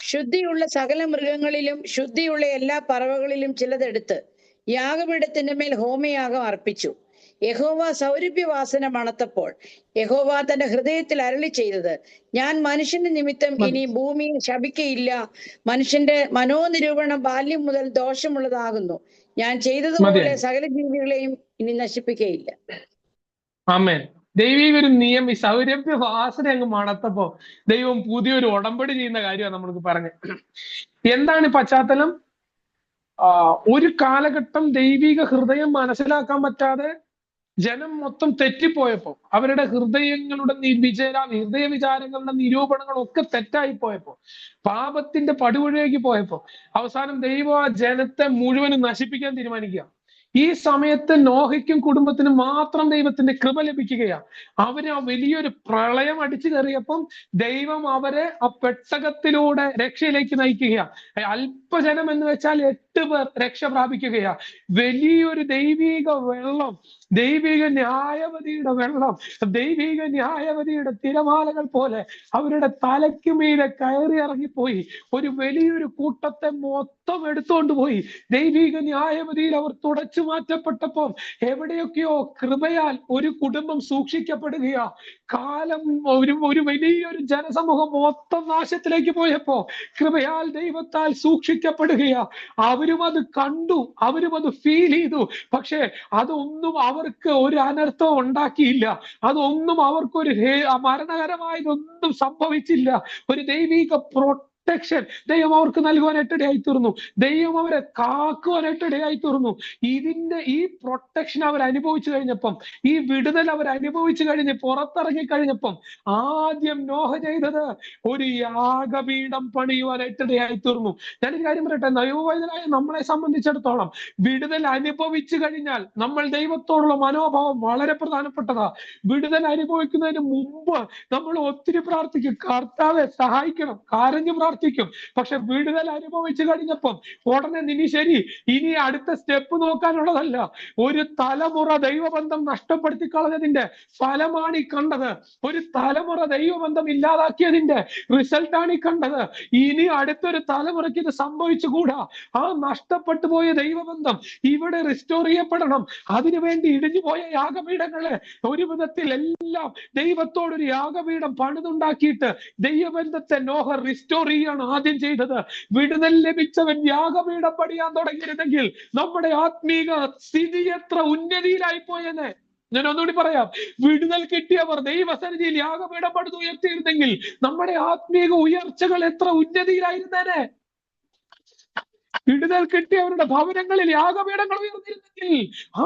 ശുദ്ധിയുള്ള സകല മൃഗങ്ങളിലും ശുദ്ധിയുള്ള എല്ലാ പറവകളിലും ചിലതെടുത്ത് യാഗപീഠത്തിന്റെ മേൽ ഹോമയാഗം അർപ്പിച്ചു. യഹോവ സൗരഭ്യവാസന മണത്തപ്പോൾ യഹോവ തന്റെ ഹൃദയത്തിൽ അരുളി ചെയ്തത്, ഞാൻ മനുഷ്യന്റെ നിമിത്തം ഇനി ഭൂമിയിൽ ശപിക്കയില്ല. മനുഷ്യന്റെ മനോനിരൂപണം ബാല്യം മുതൽ ദോഷമുള്ളതാകുന്നു. ഞാൻ ചെയ്തതുപോലെ സകല ജീവികളെയും ഇനി നശിപ്പിക്കയില്ല. ആമേൻ. ദൈവിക ഒരു നിയമം, ഈ സൗരഭ്യവാസന അങ്ങ് മണത്തപ്പോ ദൈവം പുതിയൊരു ഉടമ്പടി ചെയ്യുന്ന കാര്യമാണ് നമ്മൾക്ക് പറഞ്ഞത്. എന്താണ് പശ്ചാത്തലം? ഒരു കാലഘട്ടം ദൈവിക ഹൃദയം മനസ്സിലാക്കാൻ പറ്റാതെ ജനം മൊത്തം തെറ്റിപ്പോയപ്പോ, അവരുടെ ഹൃദയങ്ങളുടെ ഹൃദയ വിചാരങ്ങളുടെ നിരൂപണങ്ങളൊക്കെ തെറ്റായി പോയപ്പോ, പാപത്തിന്റെ പടുകുഴിയേക്ക് പോയപ്പോ അവസാനം ദൈവം ആ ജനത്തെ മുഴുവനും നശിപ്പിക്കാൻ തീരുമാനിക്കുക. ഈ സമയത്ത് നോഹയ്ക്കും കുടുംബത്തിനും മാത്രം ദൈവത്തിന്റെ കൃപ ലഭിക്കുകയാണ്. അവര് ആ വലിയൊരു പ്രളയം അടിച്ചു കയറിയപ്പം ദൈവം അവരെ ആ പെട്ടകത്തിലൂടെ രക്ഷയിലേക്ക് നയിക്കുകയാണ്. അല്പജനം എന്ന് വെച്ചാൽ 8 പേർ രക്ഷ പ്രാപിക്കുകയാണ്. വലിയൊരു ദൈവിക വെള്ളം, ദൈവിക ന്യായവതിയുടെ വെള്ളം, ദൈവിക ന്യായവതിയുടെ തിരമാലകൾ പോലെ അവരുടെ തലയ്ക്ക് മീതെ കയറി ഇറങ്ങിപ്പോയി ഒരു വലിയൊരു കൂട്ടത്തെ മൊത്തം എടുത്തുകൊണ്ട് പോയി. ദൈവിക ന്യായവതിയിൽ അവർ തുടച്ചു മാറ്റപ്പെട്ടപ്പോൾ എവിടെയൊക്കെയോ കൃപയാൽ ഒരു കുടുംബം സൂക്ഷിക്കപ്പെടുകയാ. കാലം ഒരു വലിയൊരു ജനസമൂഹം മൊത്തം നാശത്തിലേക്ക് പോയപ്പോ കൃപയാൽ ദൈവത്താൽ സൂക്ഷിക്കപ്പെടുകയാ. അവരും അത് കണ്ടു, അവരും അത് ഫീൽ ചെയ്തു. പക്ഷെ അതൊന്നും അവർക്ക് ഒരു അനർത്ഥം ഉണ്ടാക്കിയില്ല. അതൊന്നും അവർക്കൊരു മരണകരമായതൊന്നും സംഭവിച്ചില്ല. ഒരു ദൈവിക പ്രൊട്ടക്ഷൻ ദൈവം അവർക്ക് നൽകുവാനായിട്ട് ഇടയായി തീർന്നു. ദൈവം അവരെ കാക്കുവാനായിട്ട് ഇടയായി തീർന്നു. ഈ പ്രൊട്ടക്ഷൻ അവർ അനുഭവിച്ചു കഴിഞ്ഞപ്പം, ഈ വിടുതൽ അവർ അനുഭവിച്ചു കഴിഞ്ഞ് പുറത്തിറങ്ങി കഴിഞ്ഞപ്പം ആദ്യം നോഹ ചെയ്തത് ഒരു യാഗപീഠം പണിയുവാനായിട്ട് ഇടയായി തീർന്നു. ഞാനൊരു കാര്യം പറയട്ടെ, നവവൈതനായ നമ്മളെ സംബന്ധിച്ചിടത്തോളം വിടുതൽ അനുഭവിച്ചു കഴിഞ്ഞാൽ നമ്മൾ ദൈവത്തോടുള്ള മനോഭാവം വളരെ പ്രധാനപ്പെട്ടതാ. വിടുതൽ അനുഭവിക്കുന്നതിന് മുമ്പ് നമ്മൾ ഒത്തിരി പ്രാർത്ഥിക്കും, കർത്താവെ സഹായിക്കണം, കരഞ്ഞു പ്രാർത്ഥിക്കും. പക്ഷെ വിടുതൽ അനുഭവിച്ചു കഴിഞ്ഞപ്പം ഉടനെ ഇനി അടുത്ത സ്റ്റെപ്പ് നോക്കാനുള്ളതല്ല. ഒരു തലമുറ ദൈവബന്ധം നഷ്ടപ്പെടുത്തി കളഞ്ഞതിന്റെ ഫലമാണ് ഈ കണ്ടത്. ഒരു തലമുറ ദൈവബന്ധം ഇല്ലാതാക്കിയതിന്റെ റിസൾട്ടാണ് ഈ കണ്ടത്. ഇനി അടുത്തൊരു തലമുറയ്ക്ക് ഇത് സംഭവിച്ചുകൂടാ. ആ നഷ്ടപ്പെട്ടു പോയ ദൈവബന്ധം ഇവിടെ റിസ്റ്റോർ ചെയ്യപ്പെടണം. അതിനുവേണ്ടി ഇടിഞ്ഞു പോയ യാഗപീഠങ്ങളെ ഒരു വിധത്തിൽ എല്ലാം ദൈവത്തോടൊരു യാഗപീഠം പണിതുണ്ടാക്കിയിട്ട് ദൈവബന്ധത്തെ നോഹ റിസ്റ്റോർ ചെയ്യാണ് ആദ്യം ചെയ്തത്. വിടുതൽ ലഭിച്ചവൻ യാഗപീഠം പണിയാൻ തുടങ്ങിയിരുന്നെങ്കിൽ നമ്മുടെ ആത്മീക സ്ഥിതി എത്ര ഉന്നതിയിലായി പോയെന്ന് ഞാൻ ഒന്നുകൂടി പറയാം. വിടുതൽ കിട്ടിയവർ ദൈവസന്നിധിയിൽ യാഗപീഠം പണിത് ഉയർത്തിയിരുന്നെങ്കിൽ നമ്മുടെ ആത്മീക ഉയർച്ചകൾ എത്ര ഉന്നതിയിലായിരുന്നേനെ. വിടുതൽ കിട്ടിയവരുടെ ഭവനങ്ങളിൽ യാഗപീഠങ്ങൾ ഉയർന്നിരുന്നെങ്കിൽ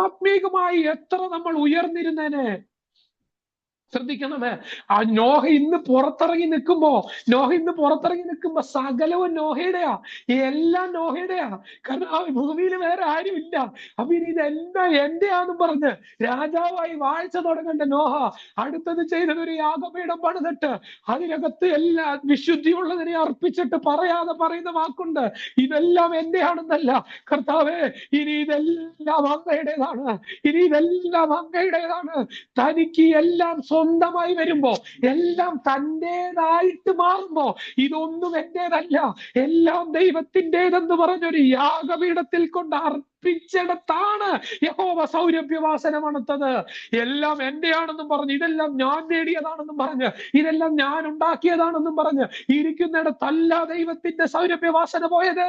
ആത്മീകമായി എത്ര നമ്മൾ ഉയർന്നിരുന്നേനെ. ശ്രദ്ധിക്കണമേ. ആ നോഹ ഇന്ന് പുറത്തിറങ്ങി നിൽക്കുമ്പോ സകലവും നോഹയുടെയാ, എല്ലാം നോഹയുടെയാ. കാരണം ആ ഭൂമിയിൽ വേറെ ആരുമില്ല. അപ്പൊ ഇനി ഇതെല്ലാം എന്റെയാന്ന് പറഞ്ഞ് രാജാവായി വാഴ്ച തുടങ്ങേണ്ട നോഹ അടുത്തത് ചെയ്തത് ഒരു യാഗപീഠം പണിതിട്ട് അതിനകത്ത് എല്ലാ വിശുദ്ധിയുള്ളതിനെ അർപ്പിച്ചിട്ട് പറയാതെ പറയുന്ന വാക്കുണ്ട്, ഇതെല്ലാം എന്റെയാണെന്നല്ല. കർത്താവേ, ഇനി ഇതെല്ലാം അങ്ങയുടേതാണ്. തനിക്ക് എല്ലാം സ്വന്തമായി വരുമ്പോ, എല്ലാം തന്റേതായിട്ട് മാറുമ്പോ ഇതൊന്നും എന്റേതല്ല, എല്ലാം ദൈവത്തിൻ്റെതെന്ന് പറഞ്ഞൊരു യാഗപീഠത്തിൽ കൊണ്ട് അർപ്പിച്ചിടത്താണ് യഹോവ സൗരഭ്യവാസന മണത്തത്. എല്ലാം എന്റെയാണെന്നും പറഞ്ഞ്, ഇതെല്ലാം ഞാൻ നേടിയതാണെന്നും പറഞ്ഞ്, ഇതെല്ലാം ഞാൻ ഉണ്ടാക്കിയതാണെന്നും പറഞ്ഞ് ഇരിക്കുന്നിടത്തല്ല ദൈവത്തിന്റെ സൗരഭ്യവാസന പോയത്.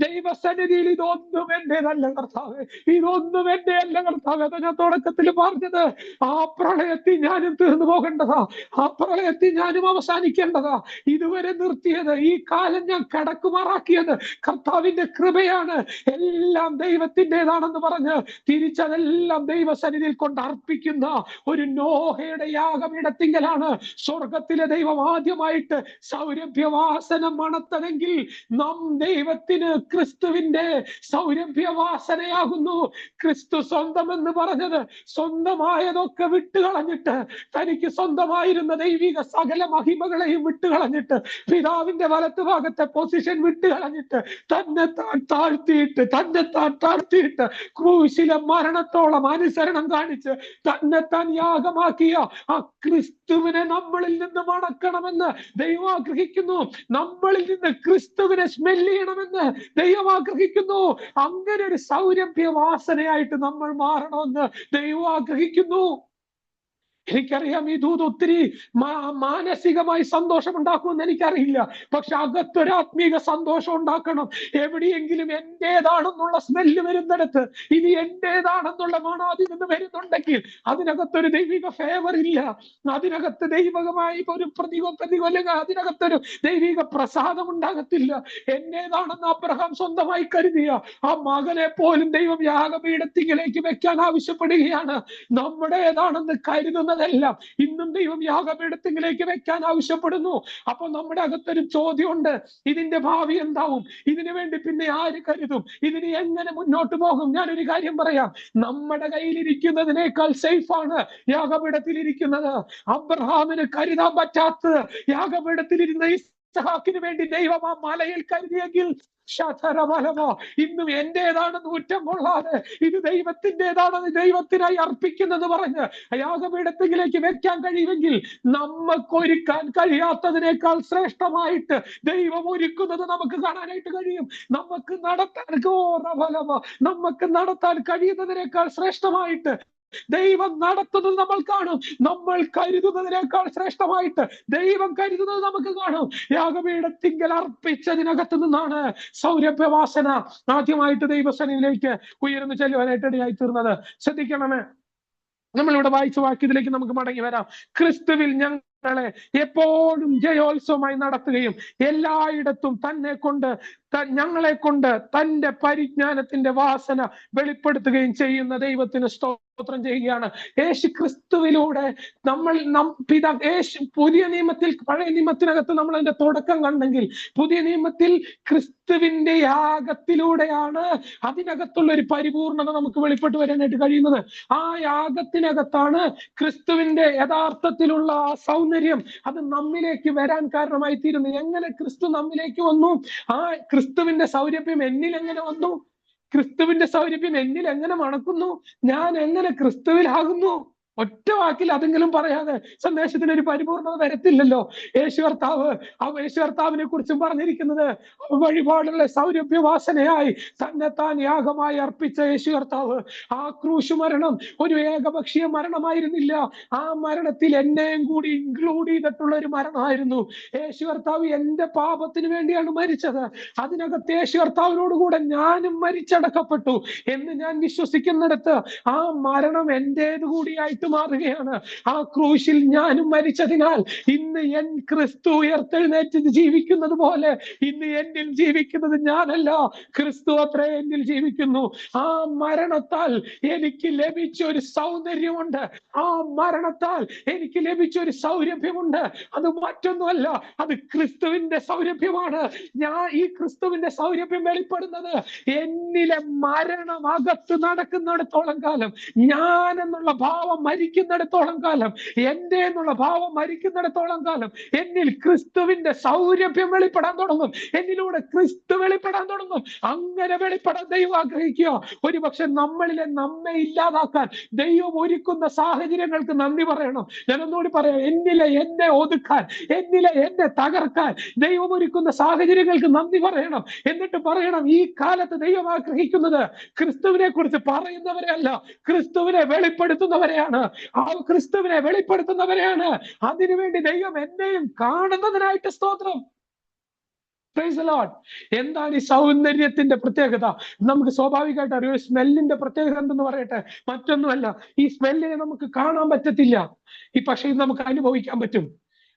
ദൈവസന്നിധിയിൽ ഇതൊന്നും എന്റേതല്ല കർത്താവ്, ഇതൊന്നും എന്റെ അല്ല കർത്താവ്. അത് ഞാൻ തുടക്കത്തിൽ പറഞ്ഞത്, ആ പ്രളയത്തിൽ ഞാനും തീർന്നു പോകേണ്ടതാ, ആ പ്രളയത്തിൽ ഞാനും അവസാനിക്കേണ്ടതാ. ഇതുവരെ നിർത്തിയത്, ഈ കാലം ഞാൻ കടക്കുമാറാക്കിയത് കർത്താവിന്റെ കൃപയാണ്. എല്ലാം ദൈവത്തിൻ്റെതാണെന്ന് പറഞ്ഞ് തിരിച്ചതെല്ലാം ദൈവസന്നിധിയിൽ കൊണ്ട് അർപ്പിക്കുന്ന ഒരു നോഹയുടെ യാഗപീഠത്തിങ്കലാണ് സ്വർഗത്തിലെ ദൈവം ആദ്യമായിട്ട് സൗരഭ്യവാസന മണത്തതെങ്കിൽ നാം ദൈവത്തിന് ക്രിസ്തുവിന്റെ സൗരഭ്യവാസനയാകുന്നു. ക്രിസ്തു സ്വന്തം എന്ന് പറഞ്ഞത് സ്വന്തമായതൊക്കെ വിട്ടുകളഞ്ഞിട്ട്, തനിക്ക് സ്വന്തമായിരുന്ന ദൈവിക സകല മഹിമകളെയും വിട്ടുകളഞ്ഞിട്ട്, പിതാവിന്റെ വലത്ത് ഭാഗത്തെ പൊസിഷൻ വിട്ടുകളഞ്ഞിട്ട്, തന്നെത്താൻ താഴ്ത്തിയിട്ട് ക്രൂശിലെ മരണത്തോളം അനുസരണം കാണിച്ച് തന്നെത്താൻ യാഗമാക്കിയ ആ ക്രിസ്തുവിനെ നമ്മളിൽ നിന്ന് മണക്കണമെന്ന് ദൈവം ആഗ്രഹിക്കുന്നു. നമ്മളിൽ നിന്ന് ക്രിസ്തുവിനെ സ്മെല്ല് ചെയ്യണമെന്ന് ദൈവം ആഗ്രഹിക്കുന്നു. അങ്ങനെ ഒരു സൗരഭ്യവാസനയായിട്ട് നമ്മൾ മാറണമെന്ന് ദൈവം ആഗ്രഹിക്കുന്നു. എനിക്കറിയാം ഈ ദൂത് ഒത്തിരി മാനസികമായി സന്തോഷം ഉണ്ടാക്കുമെന്ന് എനിക്കറിയില്ല. പക്ഷെ അകത്തൊരു ആത്മീക സന്തോഷം ഉണ്ടാക്കണം. എവിടെയെങ്കിലും എന്റേതാണെന്നുള്ള സ്മെല്ല് വരുന്നിടത്ത്, ഇനി എന്റേതാണെന്നുള്ള മണം അതിൽ നിന്ന് വരുന്നുണ്ടെങ്കിൽ അതിനകത്തൊരു ദൈവിക ഫേവർ ഇല്ല, അതിനകത്ത് ദൈവികമായി ഒരു പ്രതികൂല അതിനകത്തൊരു ദൈവിക പ്രസാദം ഉണ്ടാകത്തില്ല. എന്റേതാണെന്ന് അബ്രഹാം സ്വന്തമായി കരുതിയ ആ മകനെ പോലും ദൈവം യാഗപീഠത്തിലേക്ക് വെക്കാൻ ആവശ്യപ്പെടുകയാണ്. നമ്മുടേതാണെന്ന് കരുതുന്നതെല്ലാം ഇന്നും ദൈവം യാഗപീഠത്തിലേക്ക് വെക്കാൻ ആവശ്യപ്പെടുന്നു. അപ്പൊ നമ്മുടെ അകത്തൊരു ചോദ്യമുണ്ട്, ഇതിന്റെ ഭാവി എന്താവും? ഇതിനു വേണ്ടി പിന്നെ ആര് കരുതും? ഇതിന് എങ്ങനെ മുന്നോട്ട് പോകും? ഞാനൊരു കാര്യം പറയാം, നമ്മുടെ കയ്യിലിരിക്കുന്നതിനേക്കാൾ സേഫാണ് യാഗപീഠത്തിൽ ഇരിക്കുന്നത്. അബ്രഹാമിന് കരുതാൻ പറ്റാത്തത് യാഗപീഠത്തിലിരുന്ന ഇസ്ഹാക്കിന് വേണ്ടി ദൈവം ആ മലയിൽ കരുതിയെങ്കിൽ ഇന്നും എന്റേതാണെന്ന് കുറ്റം കൊള്ളാതെ ഇത് ദൈവത്തിൻ്റെതാണെന്ന് ദൈവത്തിനായി അർപ്പിക്കുന്നെന്ന് പറഞ്ഞ് യാഗപീഠത്തിലേക്ക് വെക്കാൻ കഴിയുമെങ്കിൽ നമുക്കൊരുക്കാൻ കഴിയാത്തതിനേക്കാൾ ശ്രേഷ്ഠമായിട്ട് ദൈവം ഒരുക്കുന്നത് നമുക്ക് കാണാനായിട്ട് കഴിയും. നമുക്ക് നടത്താൻ കഴിയുന്നതിനേക്കാൾ ശ്രേഷ്ഠമായിട്ട് ദൈവം നടത്തുന്നത് നമ്മൾ കാണും. നമ്മൾ കരുതുന്നതിനേക്കാൾ ശ്രേഷ്ഠമായിട്ട് ദൈവം കരുതുന്നത് നമുക്ക് കാണും. യാഗപീഠത്തിങ്കൽ അർപ്പിച്ചതിനകത്ത് നിന്നാണ് സൗരഭ്യവാസന ആദ്യമായിട്ട് ദൈവസന്നിധിയിലേക്ക് ഉയർന്നു ചെല്ലുവാനായിട്ട് ഇടയായി തീർന്നത്. ശ്രദ്ധിക്കണമേ, നമ്മളിവിടെ വായിച്ച വാക്യത്തിലേക്ക് നമുക്ക് മടങ്ങി വരാം. ക്രിസ്തുവിൽ ഞങ്ങളെ എപ്പോഴും ജയോത്സവമായി നടത്തുകയും എല്ലായിടത്തും ഞങ്ങളെ കൊണ്ട് തന്റെ പരിജ്ഞാനത്തിന്റെ വാസന വെളിപ്പെടുത്തുകയും ചെയ്യുന്ന ദൈവത്തിന് സ്തോത്രം ചെയ്യുകയാണ്. യേശു ക്രിസ്തുവിലൂടെ പുതിയ നിയമത്തിൽ, പഴയ നിയമത്തിനകത്ത് നമ്മൾ അതിന്റെ തുടക്കം കണ്ടെങ്കിൽ പുതിയ നിയമത്തിൽ ക്രിസ്തുവിന്റെ യാഗത്തിലൂടെയാണ് അതിനകത്തുള്ള ഒരു പരിപൂർണത നമുക്ക് വെളിപ്പെട്ടു വരാനായിട്ട് കഴിയുന്നത്. ആ യാഗത്തിനകത്താണ് ക്രിസ്തുവിന്റെ യഥാർത്ഥത്തിലുള്ള ആ സൗന്ദര്യം അത് നമ്മിലേക്ക് വരാൻ കാരണമായി തീരുന്നു. എങ്ങനെ ക്രിസ്തു നമ്മിലേക്ക് വന്നു? ആ ക്രിസ്തുവിന്റെ സൗരഭ്യം എന്നിൽ എങ്ങനെ വന്നു? ക്രിസ്തുവിന്റെ സൗരഭ്യം എന്നിൽ എങ്ങനെ മണക്കുന്നു? ഞാൻ എങ്ങനെ ക്രിസ്തുവിലാകുന്നു? ഒറ്റ വാക്കിൽ അതെങ്കിലും പറയാതെ സന്ദേശത്തിന് ഒരു പരിപൂർണത വരത്തില്ലല്ലോ. യേശു കർത്താവിനെ കുറിച്ചും പറഞ്ഞിരിക്കുന്നത് വഴിപാടുള്ള സൗരഭ്യവാസനയായി തന്നെത്താൻ യാഗമായി അർപ്പിച്ച യേശു കർത്താവ്. ആ ക്രൂശ് മരണം ഒരു ഏകപക്ഷീയ മരണമായിരുന്നില്ല. ആ മരണത്തിൽ എന്നെയും കൂടി ഇൻക്ലൂഡ് ചെയ്തിട്ടുള്ള ഒരു മരണമായിരുന്നു. യേശു കർത്താവ് എന്റെ പാപത്തിന് വേണ്ടിയാണ് മരിച്ചത്. അതിനകത്ത് യേശു കർത്താവിനോടുകൂടെ ഞാനും മരിച്ചടക്കപ്പെട്ടു എന്ന് ഞാൻ വിശ്വസിക്കുന്നിടത്ത് ആ മരണം എന്റേത് കൂടിയായിട്ട് മാറുകയാണ്. ആ ക്രൂശിൽ ഞാനും മരിച്ചതിനാൽ ഇന്ന് ക്രിസ്തു ഉയർത്തെഴുന്നേറ്റ് ജീവിക്കുന്നത് പോലെ ഇന്ന് എന്നിൽ ജീവിക്കുന്നത് ഞാനല്ല, ക്രിസ്തു അത്രേ എന്നിൽ ജീവിക്കുന്നു. ആ മരണത്താൽ എനിക്ക് ലഭിച്ച ഒരു സൗന്ദര്യമുണ്ട്, ആ മരണത്താൽ എനിക്ക് ലഭിച്ച ഒരു സൗരഭ്യമുണ്ട്. അത് മറ്റൊന്നുമല്ല, അത് ക്രിസ്തുവിന്റെ സൗരഭ്യമാണ്. ഈ ക്രിസ്തുവിന്റെ സൗരഭ്യം വെളിപ്പെടുന്നത് എന്നിലെ മരണം അകത്ത് നടക്കുന്നിടത്തോളം കാലം ഞാൻ എന്നുള്ള ഭാവം മരിക്കുന്നിടത്തോളം കാലം, എന്റെ എന്നുള്ള ഭാവം മരിക്കുന്നിടത്തോളം കാലം എന്നിൽ ക്രിസ്തുവിന്റെ സൗരഭ്യം വെളിപ്പെടാൻ തുടങ്ങും. എന്നിലൂടെ ക്രിസ്തു വെളിപ്പെടാൻ തുടങ്ങും. അങ്ങനെ വെളിപ്പെടാൻ ദൈവം ആഗ്രഹിക്കുക. ഒരുപക്ഷെ നമ്മെ ഇല്ലാതാക്കാൻ ദൈവം ഒരുക്കുന്ന സാഹചര്യങ്ങൾക്ക് നന്ദി പറയണം. ഞാൻ ഒന്നുകൂടി പറയാം, എന്നെ ഒതുക്കാൻ, എന്നെ തകർക്കാൻ ദൈവം ഒരുക്കുന്ന സാഹചര്യങ്ങൾക്ക് നന്ദി പറയണം. എന്നിട്ട് പറയണം, ഈ കാലത്ത് ദൈവം ആഗ്രഹിക്കുന്നത് ക്രിസ്തുവിനെ കുറിച്ച് പറയുന്നവരെയല്ല, ക്രിസ്തുവിനെ വെളിപ്പെടുത്തുന്നവരെയാണ്. ആ ക്രിസ്തുവിനെ വെളിപ്പെടുത്തുന്നവരെയാണ്. അതിനുവേണ്ടി ദൈവം എന്നെയും കാണുന്നതിനായിട്ട് സ്തോത്രം. Praise the Lord. എന്താണ് ഈ സൗന്ദര്യത്തിന്റെ പ്രത്യേകത? നമുക്ക് സ്വാഭാവികമായിട്ട് അറിയാം. സ്മെല്ലിന്റെ പ്രത്യേകത എന്തെന്ന് പറയട്ടെ, മറ്റൊന്നുമല്ല, ഈ സ്മെല്ലിനെ നമുക്ക് കാണാൻ പറ്റത്തില്ല, പക്ഷേ ഇത് നമുക്ക് അനുഭവിക്കാൻ പറ്റും.